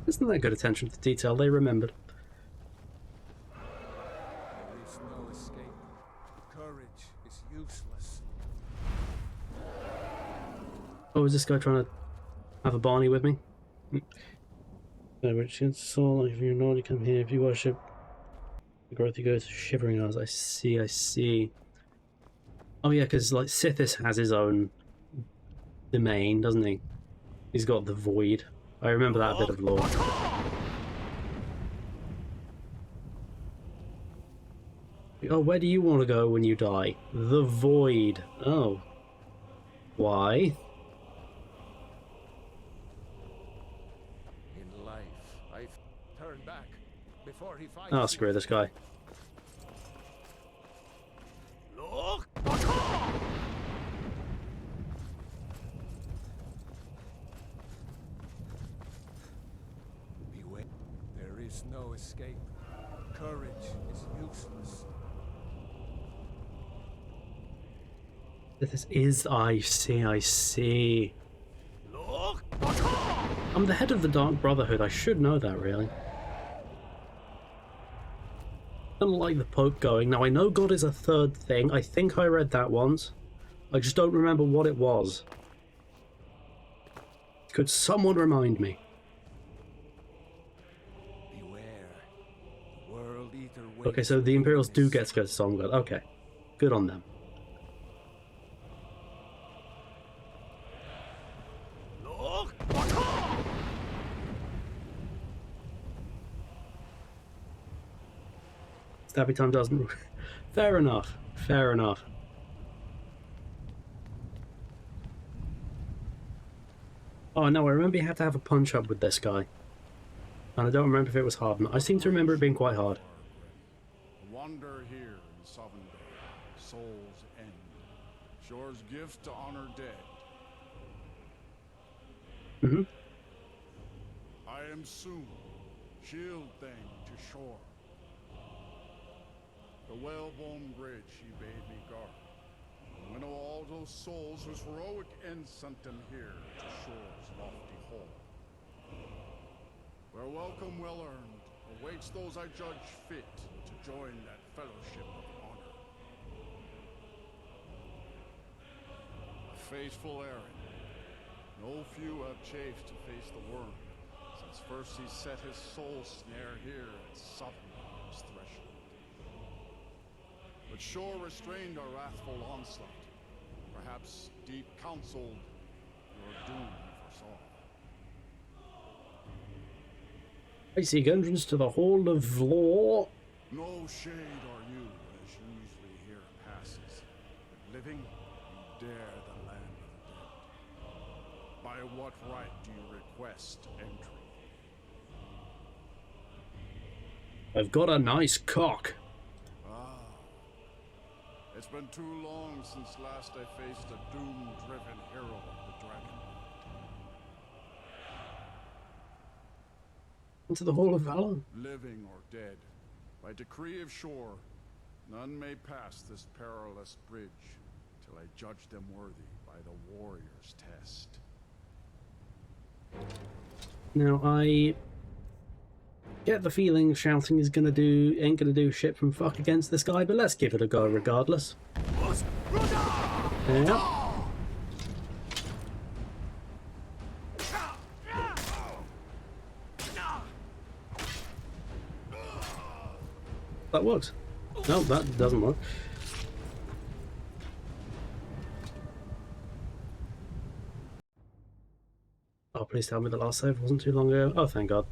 Isn't that good attention to detail? They remembered. There is no escape. Courage is useless. Oh, is this guy trying to have a Barney with me? Which is so like if you're not, you come here. If you worship the growth, you go to Shivering Eyes. I see. Oh yeah, because like Sithis has his own domain, doesn't he? He's got the Void. I remember that bit of lore. Oh, where do you want to go when you die? The Void. Oh. Why? In life, I've turned back before he finds Oh, screw this guy. no escape. Courage is useless. This is... I see. I'm the head of the Dark Brotherhood. I should know that, really. I don't like the Pope going. Now, I know God is a third thing. I think I read that once. I just don't remember what it was. Could someone remind me? Beware. The world eater Okay, waits so the for Imperials do weakness. get to go to Stormguard. Okay. Good on them. Stabby time doesn't... Fair enough. Fair enough. Oh no, I remember you had to have a punch-up with this guy. And I don't remember if it was hard. I seem to remember it being quite hard. Wander here in Sovendale, Soul's End. Shore's gift to honor dead. Mm-hmm. I am soon, shield thing to shore. The whalebone bridge he bade me guard. And winnow all those souls whose heroic end sent them here to shore's lofty hall. Where welcome well earned awaits those I judge fit to join that fellowship of honor. A faithful errand. No few have chafed to face the worm, since first he set his soul snare here at Sovngar's threshold. But Shore restrained our wrathful onslaught. Perhaps deep counseled, your doom he foresaw. I seek entrance to the Hall of Law. No shade are you, as usually here passes. But living, you dare the land of the dead. By what right do you request entry? I've got a nice cock. Ah. It's been too long since last I faced a doom-driven hero of the Dragon. Into the Hall of Valor. Living or dead, by decree of Shore, none may pass this perilous bridge till I judge them worthy by the warrior's test. Now I get the feeling shouting ain't gonna do shit from fuck against this guy, but let's give it a go regardless. Yeah. That works. No, that doesn't work. Oh, please tell me the last save wasn't too long ago. Oh, thank God.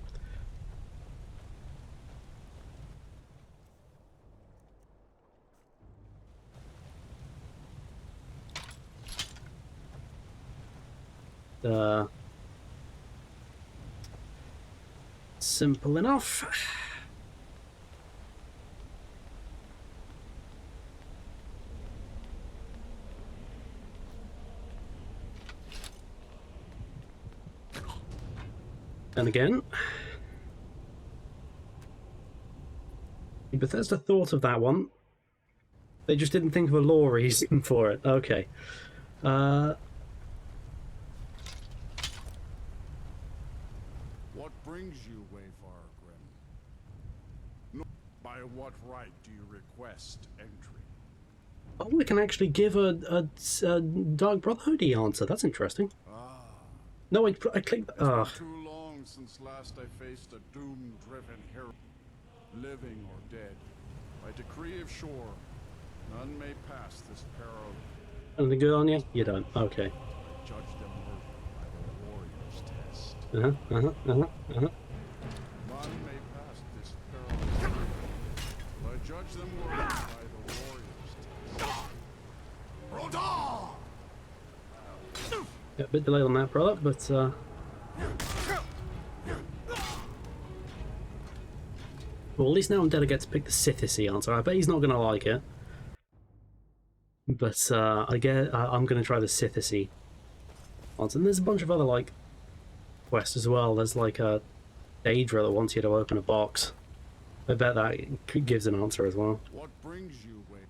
Simple enough. And again, Bethesda thought of that one. They just didn't think of a lore reason for it. Okay. What brings you, Wayfarer Grim? No, by what right do you request entry? Oh, we can actually give a Dark Brotherhood-y answer. That's interesting. Ah. No, I clicked... It's been too long since last I faced a doom-driven hero. Living or dead, by decree of Shore, none may pass this peril. Anything good on you? You don't. Okay. I judge them worthy by the warrior's test. None may pass this peril. I judge them worthy by the warrior's test. Yeah, a bit delayed on that product, but well, at least now Undead gets to pick the Sithis answer. I bet he's not gonna like it, but I'm gonna try the Sithis answer. And there's a bunch of other like quests as well. There's like a Daedra that wants you to open a box. I bet that gives an answer as well. What brings you, Wayne?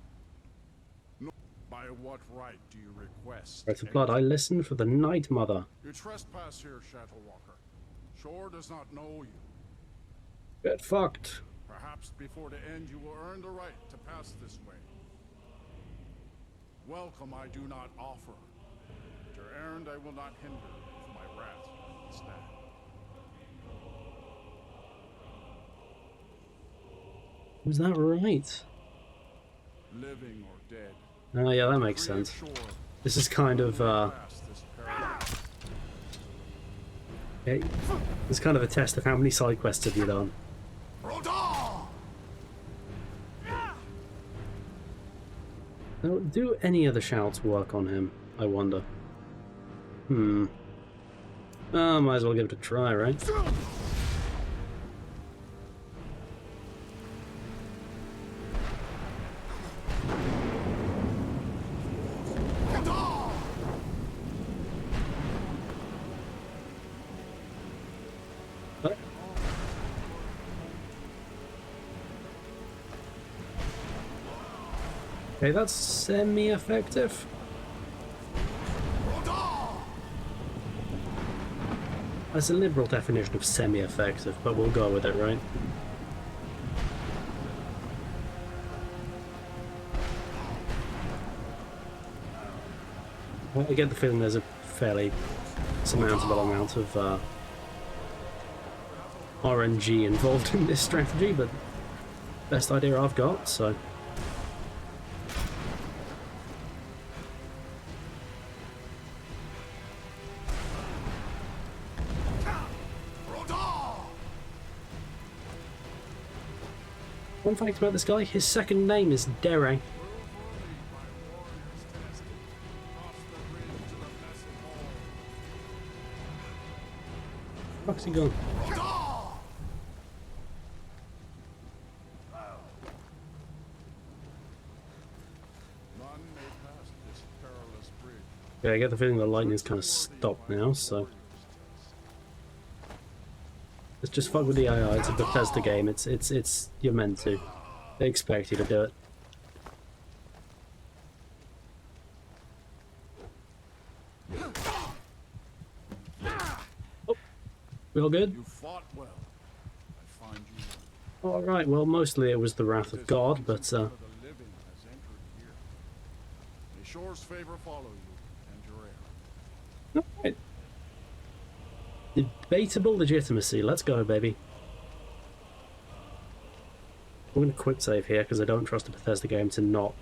No, by what right do you request? Right of blood, I listen for the Night Mother. You trespass here, Shadow Walker. Shore does not know you. Get fucked. Perhaps before the end you will earn the right to pass this way. Welcome I do not offer. Your errand I will not hinder with my wrath instead. Was that right? Living or dead. Oh yeah, that makes sense. This is kind of it's kind of a test of how many side quests have you done. Now, do any of the shouts work on him? I wonder. Might as well give it a try, right? Okay, that's semi-effective. That's a liberal definition of semi-effective, but we'll go with it, right? Well, I get the feeling there's a fairly surmountable amount of RNG involved in this strategy, but best idea I've got, so... Fun fact about this guy, his second name is Dere. Where's he gone? Yeah, I get the feeling the lightning's kind of stopped now, so... Let's just fuck with the AI, it's a Bethesda game, it's you're meant to. They expect you to do it. Oh, we all good? You fought well. I find you. Alright, well mostly it was the wrath of God, but The living has entered here. May Shore's favor follow you and your heir. Alright. Debatable legitimacy. Let's go, baby. I'm going to quick save here because I don't trust a Bethesda game to not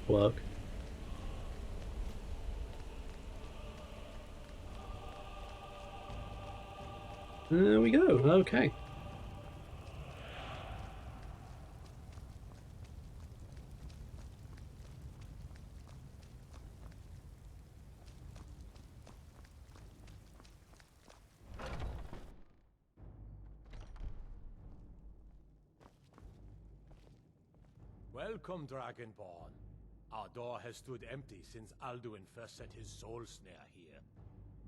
work. There we go. Okay. Welcome, Dragonborn. Our door has stood empty since Alduin first set his soul snare here.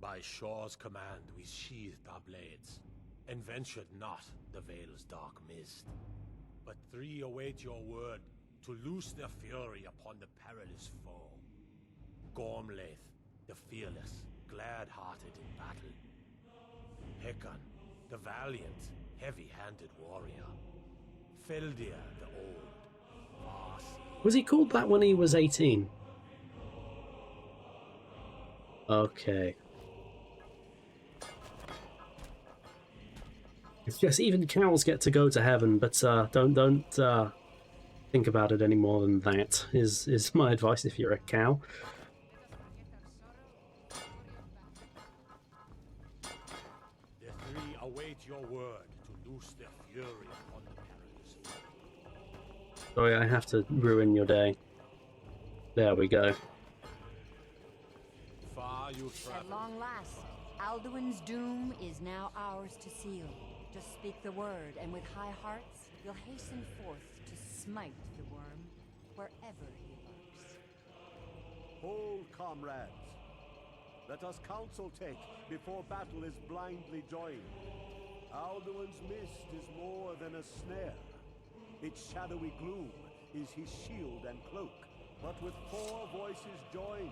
By Shore's command, we sheathed our blades, and ventured not the Vale's dark mist. But three await your word to loose their fury upon the perilous foe. Gormlaith, the fearless, glad-hearted in battle. Hekon, the valiant, heavy-handed warrior. Feldir, the old. Was he called that when he was 18? Okay. Yes, even cows get to go to heaven, but don't think about it any more than that. Is my advice if you're a cow. The three await your word to loose their fury upon the perilous foe. Sorry, I have to ruin your day. There we go. Far you travel. At long last, Alduin's doom is now ours to seal. Just speak the word, and with high hearts, you'll hasten forth to smite the worm wherever he lurks. Hold, comrades. Let us counsel take before battle is blindly joined. Alduin's mist is more than a snare. Its shadowy gloom is his shield and cloak. But with 4 voices joined,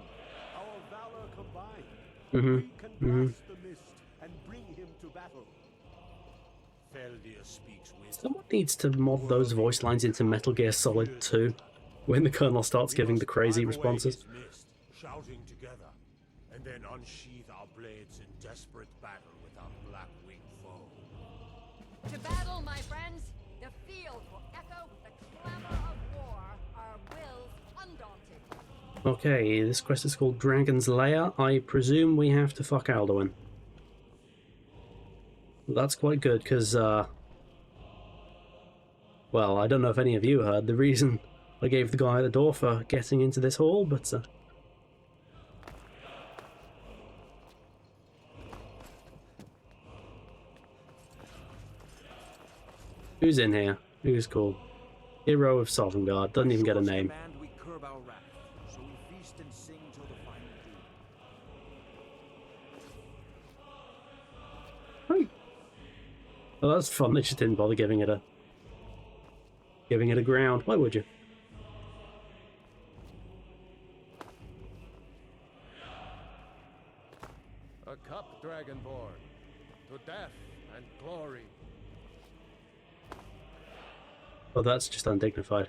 our valor combined, we can blast the mist and bring him to battle. Feldir speaks wisdom. Someone needs to mod those voice lines into Metal Gear Solid 2 when the Colonel starts giving the crazy responses. Mist, shouting together, and then unsheath our blades in desperate battle with our black-winged foe. To battle, my friends! The field will echo with the clamor of war, our wills undaunted. Okay, this quest is called Dragon's Lair. I presume we have to fuck Alduin. That's quite good, because, well, I don't know if any of you heard the reason I gave the guy at the door for getting into this hall, but, who's in here? Who's called? Hero of Sovngarde. Doesn't even get a name. We curb our wrath, so we feast and sing till the final doom. Hey. Well, that's fun. They just didn't bother giving it a ground. Why would you? A cup, Dragonborn, to death and glory. Oh, that's just undignified.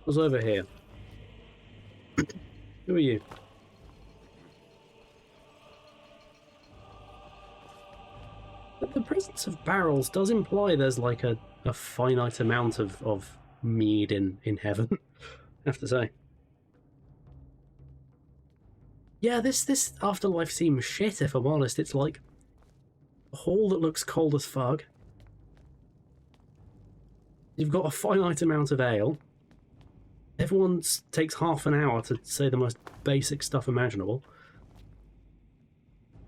What's over here? Who are you? But the presence of barrels does imply there's like a finite amount of mead in heaven, I have to say. Yeah, this afterlife seems shit, if I'm honest. It's like a hall that looks cold as fuck. You've got a finite amount of ale. Everyone takes half an hour to say the most basic stuff imaginable.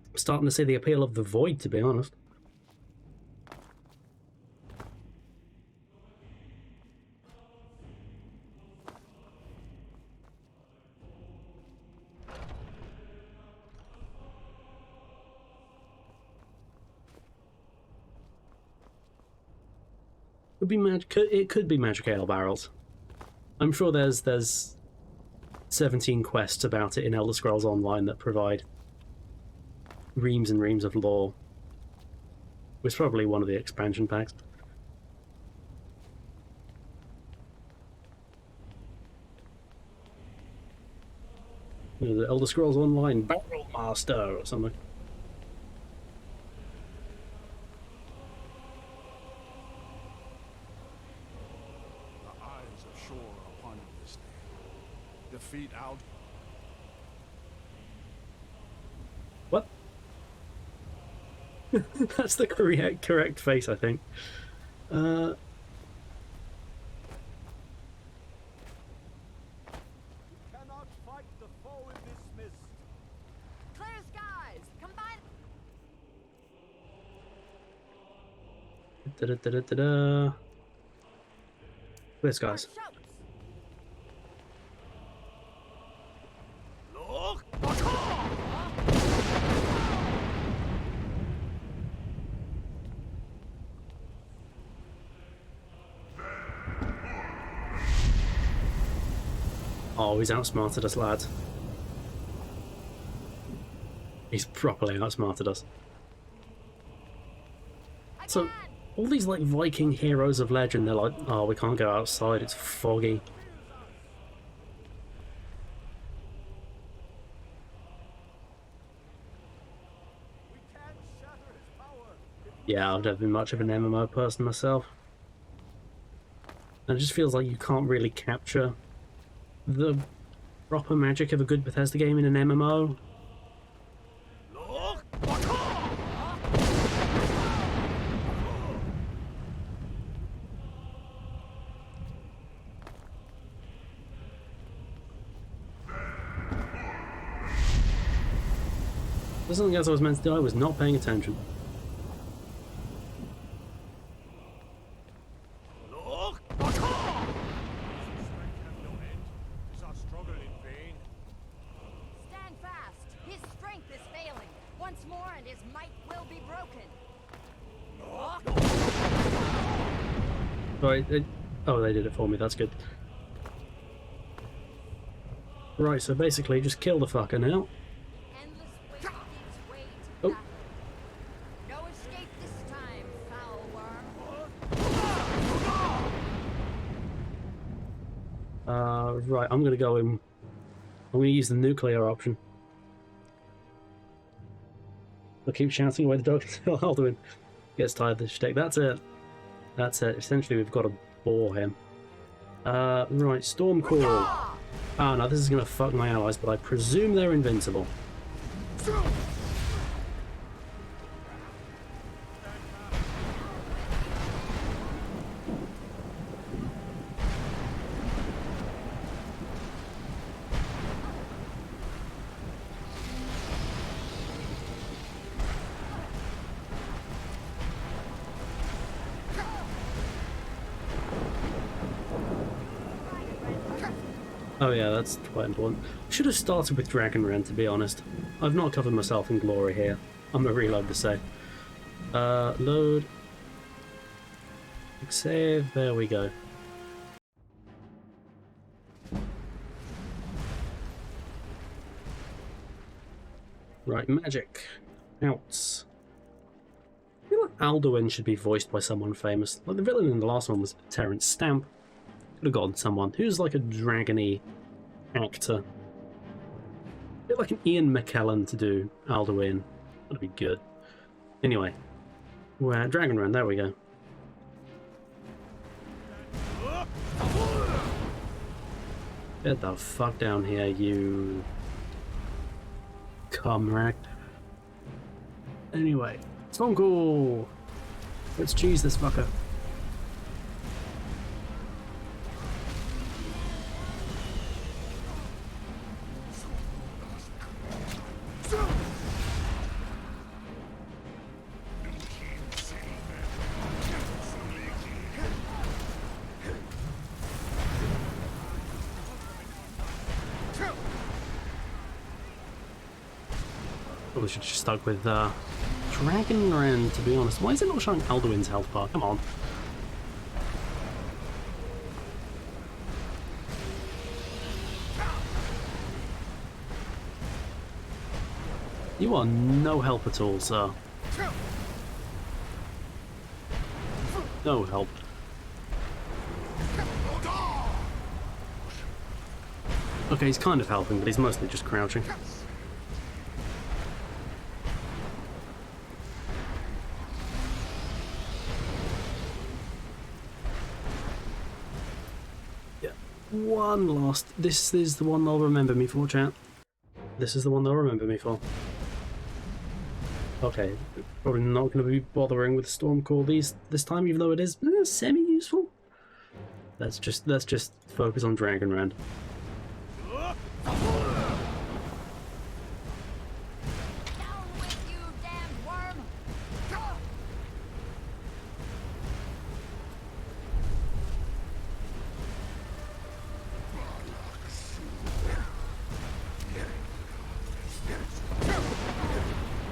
I'm starting to see the appeal of the void, to be honest. It could be magic ale barrels. I'm sure there's 17 quests about it in Elder Scrolls Online that provide reams and reams of lore. It's probably one of the expansion packs. You know, the Elder Scrolls Online Barrel Master or something. Defeat out. What? That's the correct face, I think. Clear skies! Combine! Da-da-da-da-da-da. Clear skies. Oh, he's outsmarted us, lads. He's properly outsmarted us. So, all these, like, Viking heroes of legend, they're like, oh, we can't go outside, it's foggy. Yeah, I've never been much of an MMO person myself. And it just feels like you can't really capture the proper magic of a good Bethesda game in an MMO. There's something else I was meant to do, I was not paying attention. Right. Oh, they did it for me. That's good. Right, so basically just kill the fucker now. Oh. No escape this time, foul worm. Right, I'm gonna go in. I'm gonna use the nuclear option. I'll keep shouting away the dog until Alduin gets tired of this shtick. That's it. That's it. Essentially, we've got to bore him. Right, Storm Call. Oh no, this is gonna fuck my allies, but I presume they're invincible. Oh yeah, that's quite important. Should have started with Dragonrend, to be honest. I've not covered myself in glory here. I'm gonna reload to say. Load. Save, there we go. Right, magic. Outs. I feel like Alduin should be voiced by someone famous. Like the villain in the last one was Terrence Stamp. Could have gotten someone who's like a dragony actor. A bit like an Ian McKellen to do Alduin. That'd be good. Anyway, we're Dragonrend, there we go. Get the fuck down here, you comrade. Anyway, Storm Call. Let's cheese this fucker. Probably should have just stuck with Dragonrend, to be honest. Why is it not showing Alduin's health bar? Come on. You are no help at all, sir. No help. Okay, he's kind of helping, but he's mostly just crouching. One last. This is the one they'll remember me for, chat. This is the one they'll remember me for. Okay, probably not going to be bothering with Storm Call this time, even though it is semi-useful. Let's just focus on Dragonrend.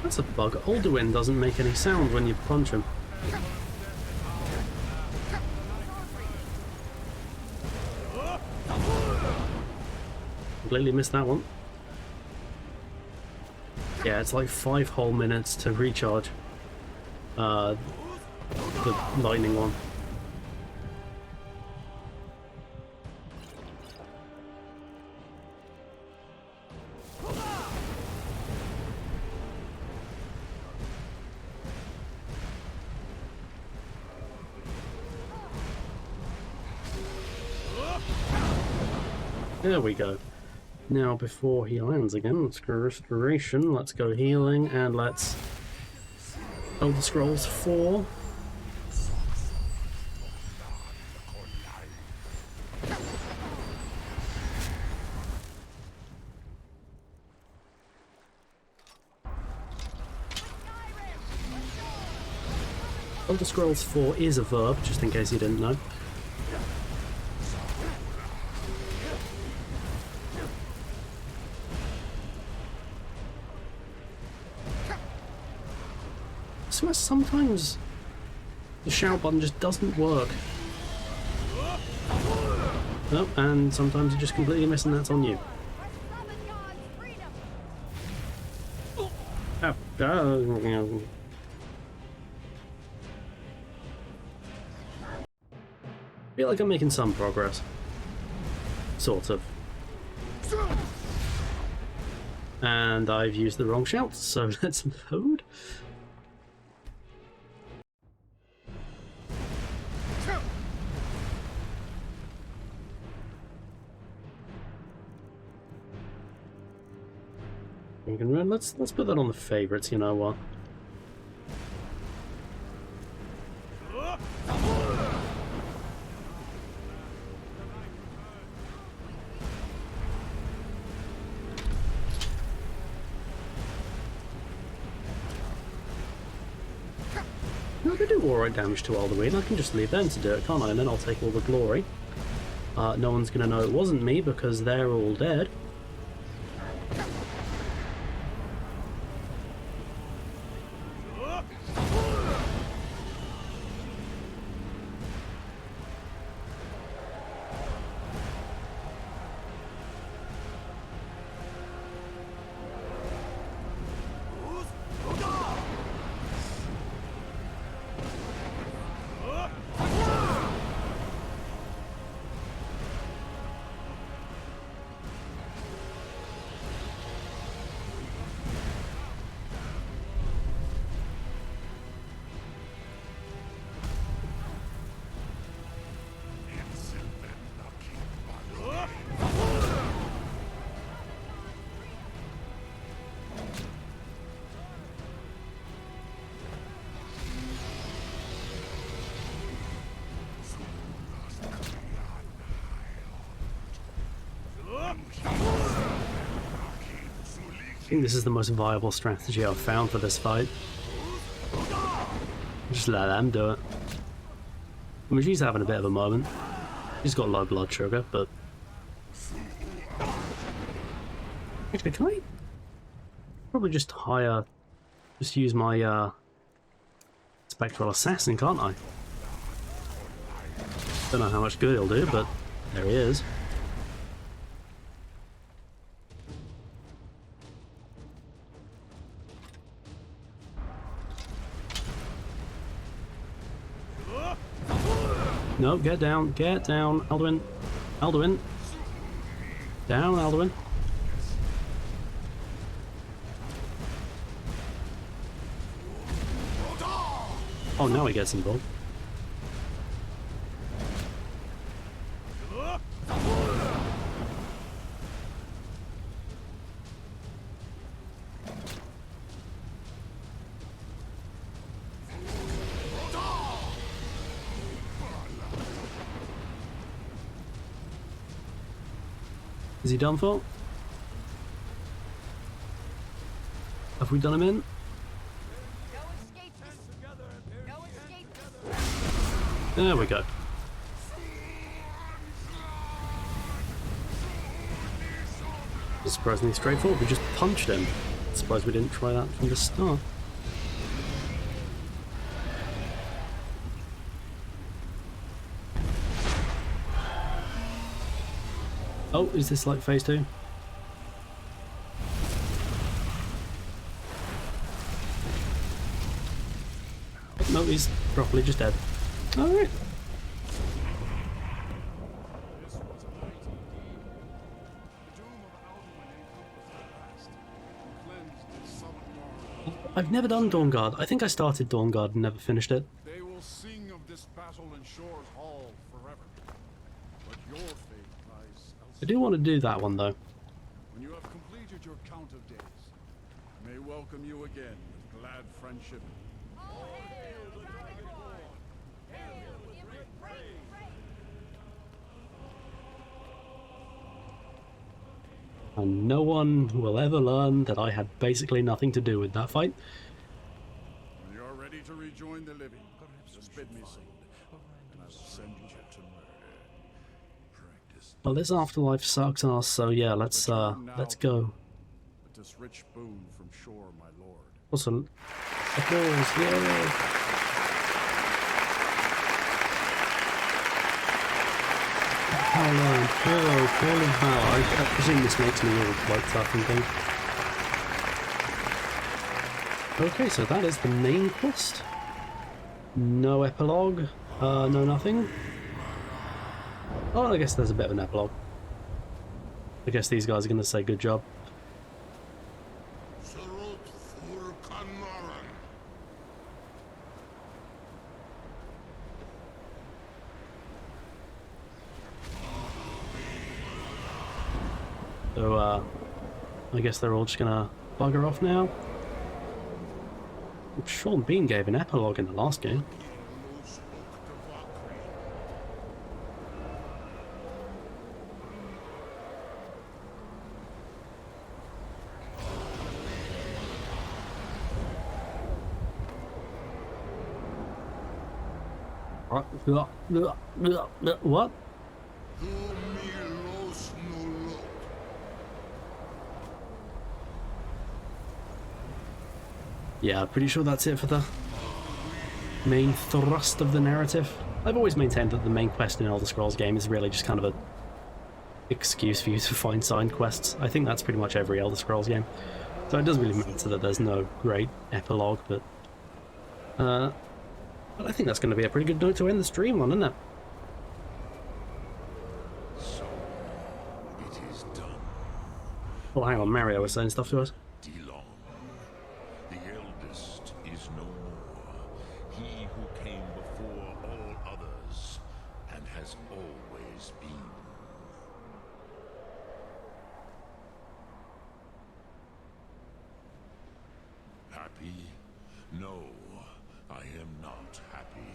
That's a bug. Alduin doesn't make any sound when you punch him. Completely missed that one. Yeah, it's like 5 whole minutes to recharge the lightning one. There we go. Now, before he lands again, let's go Restoration, let's go Healing, and let's Elder Scrolls 4. Elder Scrolls 4 is a verb, just in case you didn't know. I swear sometimes the shout button just doesn't work. Oh, and sometimes you just completely miss and that's on you. Oh, I feel like I'm making some progress. Sort of. And I've used the wrong shout, so let's load. You can run. Let's put that on the favorites. You know what? No, they do alright damage to Alduin. I can just leave them to do it, can't I? And then I'll take all the glory. No one's gonna know it wasn't me because they're all dead. I think this is the most viable strategy I've found for this fight. Just let them do it. I mean, she's having a bit of a moment. She's got low blood sugar, but... Actually, can I... Probably just hire... Just use my, Spectral Assassin, can't I? Don't know how much good he'll do, but there he is. No, get down, Alduin. Alduin. Down, Alduin. Oh, now he gets involved. Is he done for? Have we done him in? There we go. Surprisingly straightforward, we just punched him. Surprised we didn't try that from the start. Oh, is this like phase 2? No, he's properly just dead. Alright. I've never done Dawnguard. I think I started Dawnguard and never finished it. They will sing of this battle in Shore's Hall forever. But your fate lies elsewhere. I do want to do that one though. When you have completed your count of days, I may welcome you again with glad friendship. And no one will ever learn that I had basically nothing to do with that fight. When you are ready to rejoin the living, just bid me so, and I will send you to murder. Well, this afterlife sucks ass, so yeah, let's go. With this rich boon from Shore, my lord. Also, applause, yay! Hello, hero, Call of Valor. I presume this makes me all quite tough and things. Okay, so that is the main quest. No epilogue. No nothing. Oh, I guess there's a bit of an epilogue. I guess these guys are going to say good job. So, I guess they're all just going to bugger off now. Sean Bean gave an epilogue in the last game. What? Yeah, pretty sure that's it for the main thrust of the narrative. I've always maintained that the main quest in an Elder Scrolls game is really just kind of a excuse for you to find side quests. I think that's pretty much every Elder Scrolls game. So it doesn't really matter that there's no great epilogue, but I think that's going to be a pretty good note to end the stream on, isn't it? So, it is done. Well, hang on, Mario was saying stuff to us. Dilon, the eldest, is no more. He who came before all others, and has always been. Happy? No, I am not happy.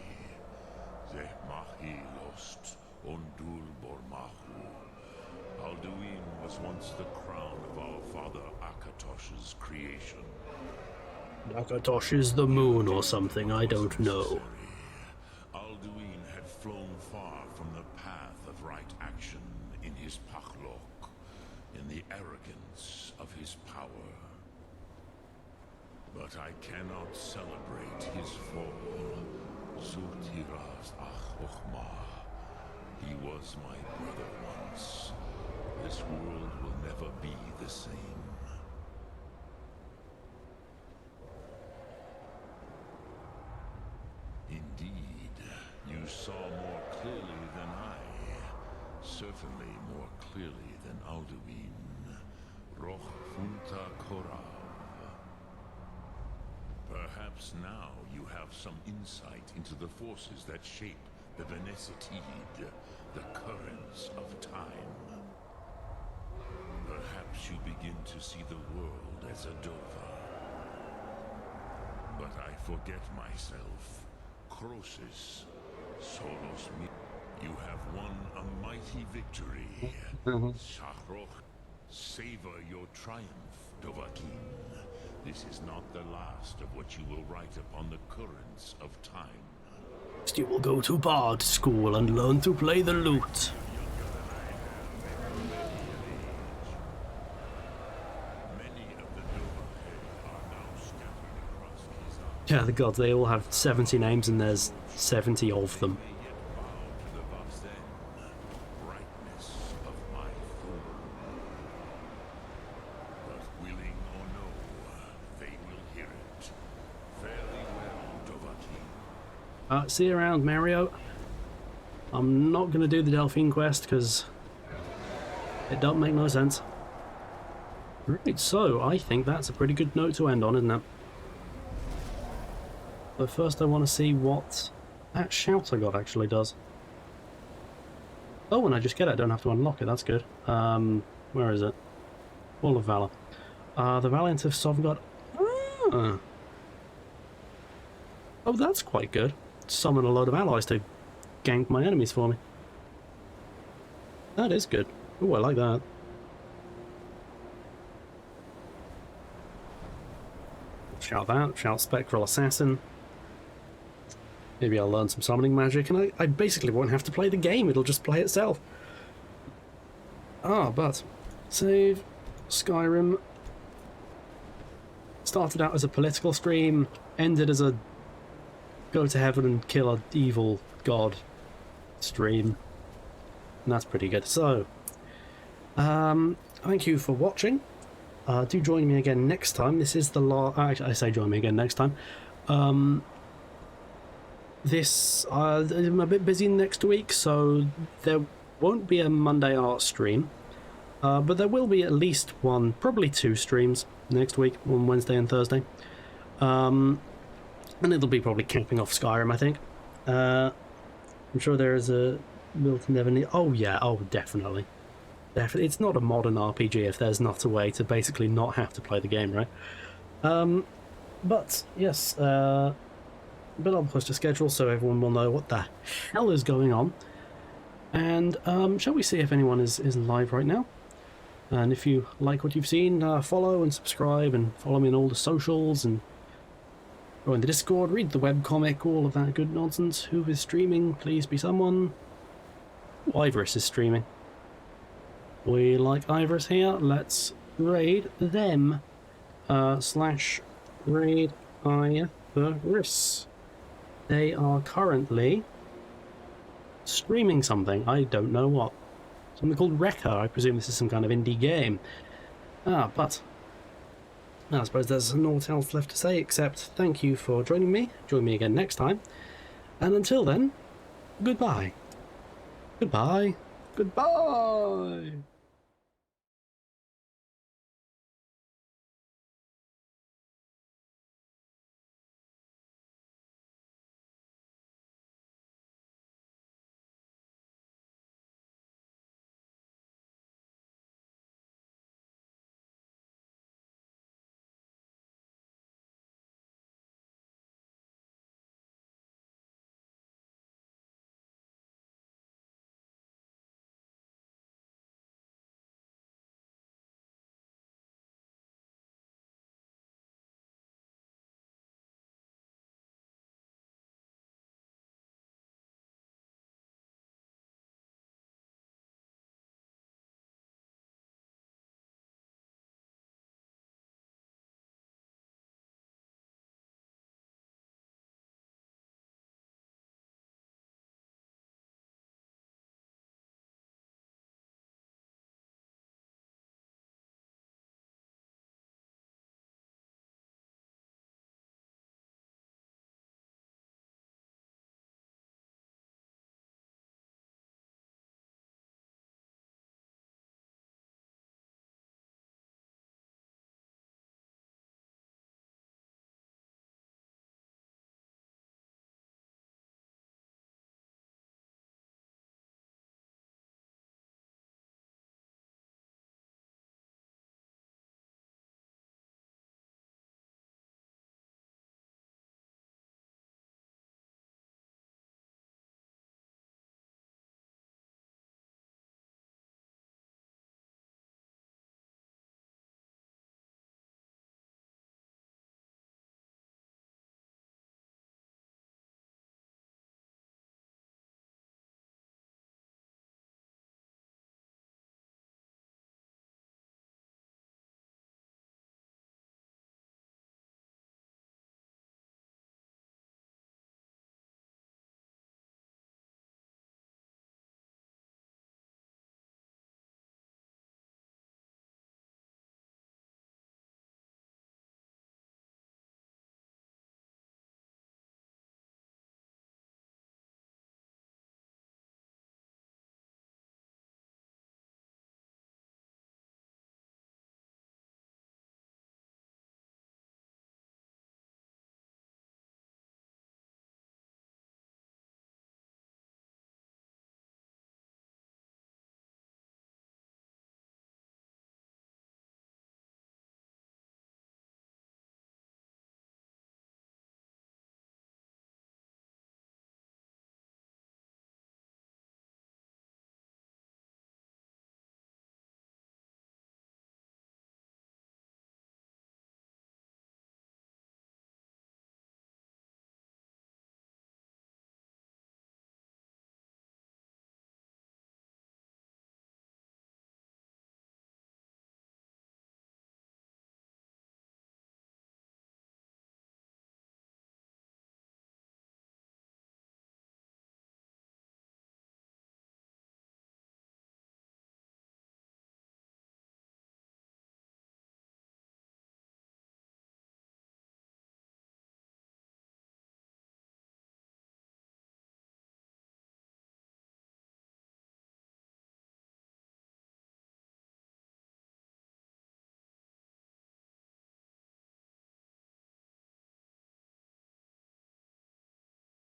Ze mahi lost, ondul bormahu. Alduin was once the crown of our father Akatosh's creation. Akatosh is the moon or something, I don't know. Alduin had flown far from the path of right action in his pachlok, in the arrogance of his power. But I cannot celebrate his fall. Zultiraz Ach He was my brother once. This world will never be the same. Indeed, you saw more clearly than I. Certainly more clearly than Alduin. Roch Funta Korav. Perhaps now you have some insight into the forces that shape the Venesetid, the currents of time. Perhaps you begin to see the world as a Dova. But I forget myself. Crosis, Solos me. You have won a mighty victory. Shahroch, savor your triumph, Dovahkiin. This is not the last of what you will write upon the currents of time. You will go to Bard School and learn to play the lute. Yeah, the gods, they all have 70 names and there's 70 of them. See you around, Mario. I'm not going to do the Delphine quest because it don't make no sense. Right, so I think that's a pretty good note to end on, isn't it? But first I want to see what that shout I got actually does. Oh, when I just get it, I don't have to unlock it, that's good. Where is it? Wall of Valor. The Valiant of Sovngarde. Ah. Oh, that's quite good. Summon a load of allies to gank my enemies for me. That is good. Oh, I like that. Shout that. Shout Spectral Assassin. Maybe I'll learn some summoning magic, and I basically won't have to play the game. It'll just play itself. Ah, but save Skyrim. Started out as a political stream, ended as a go to heaven and kill an evil god stream. and that's pretty good. So, thank you for watching. Do join me again next time. This is the last... I say join me again next time. I'm a bit busy next week, so there won't be a Monday art stream. But there will be at least one, probably 2 streams next week, on Wednesday and Thursday. And it'll be probably capping off Skyrim, I think. I'm sure there is a Milton Never... Oh yeah, oh definitely. Definitely. It's not a modern RPG if there's not a way to basically not have to play the game, right? But yes, but I'll post a schedule so everyone will know what the hell is going on. And shall we see if anyone is live right now? And if you like what you've seen, follow and subscribe and follow me on all the socials and join the Discord, read the webcomic, all of that good nonsense. Who is streaming? Please be someone. Oh, Ivorus is streaming. We like Ivorus here. Let's raid them. / raid Ivorus. They are currently streaming something. I don't know what. Something called Wrecker. I presume this is some kind of indie game. But I suppose there's naught else left to say except thank you for joining me. Join me again next time. And until then, goodbye. Goodbye. Goodbye.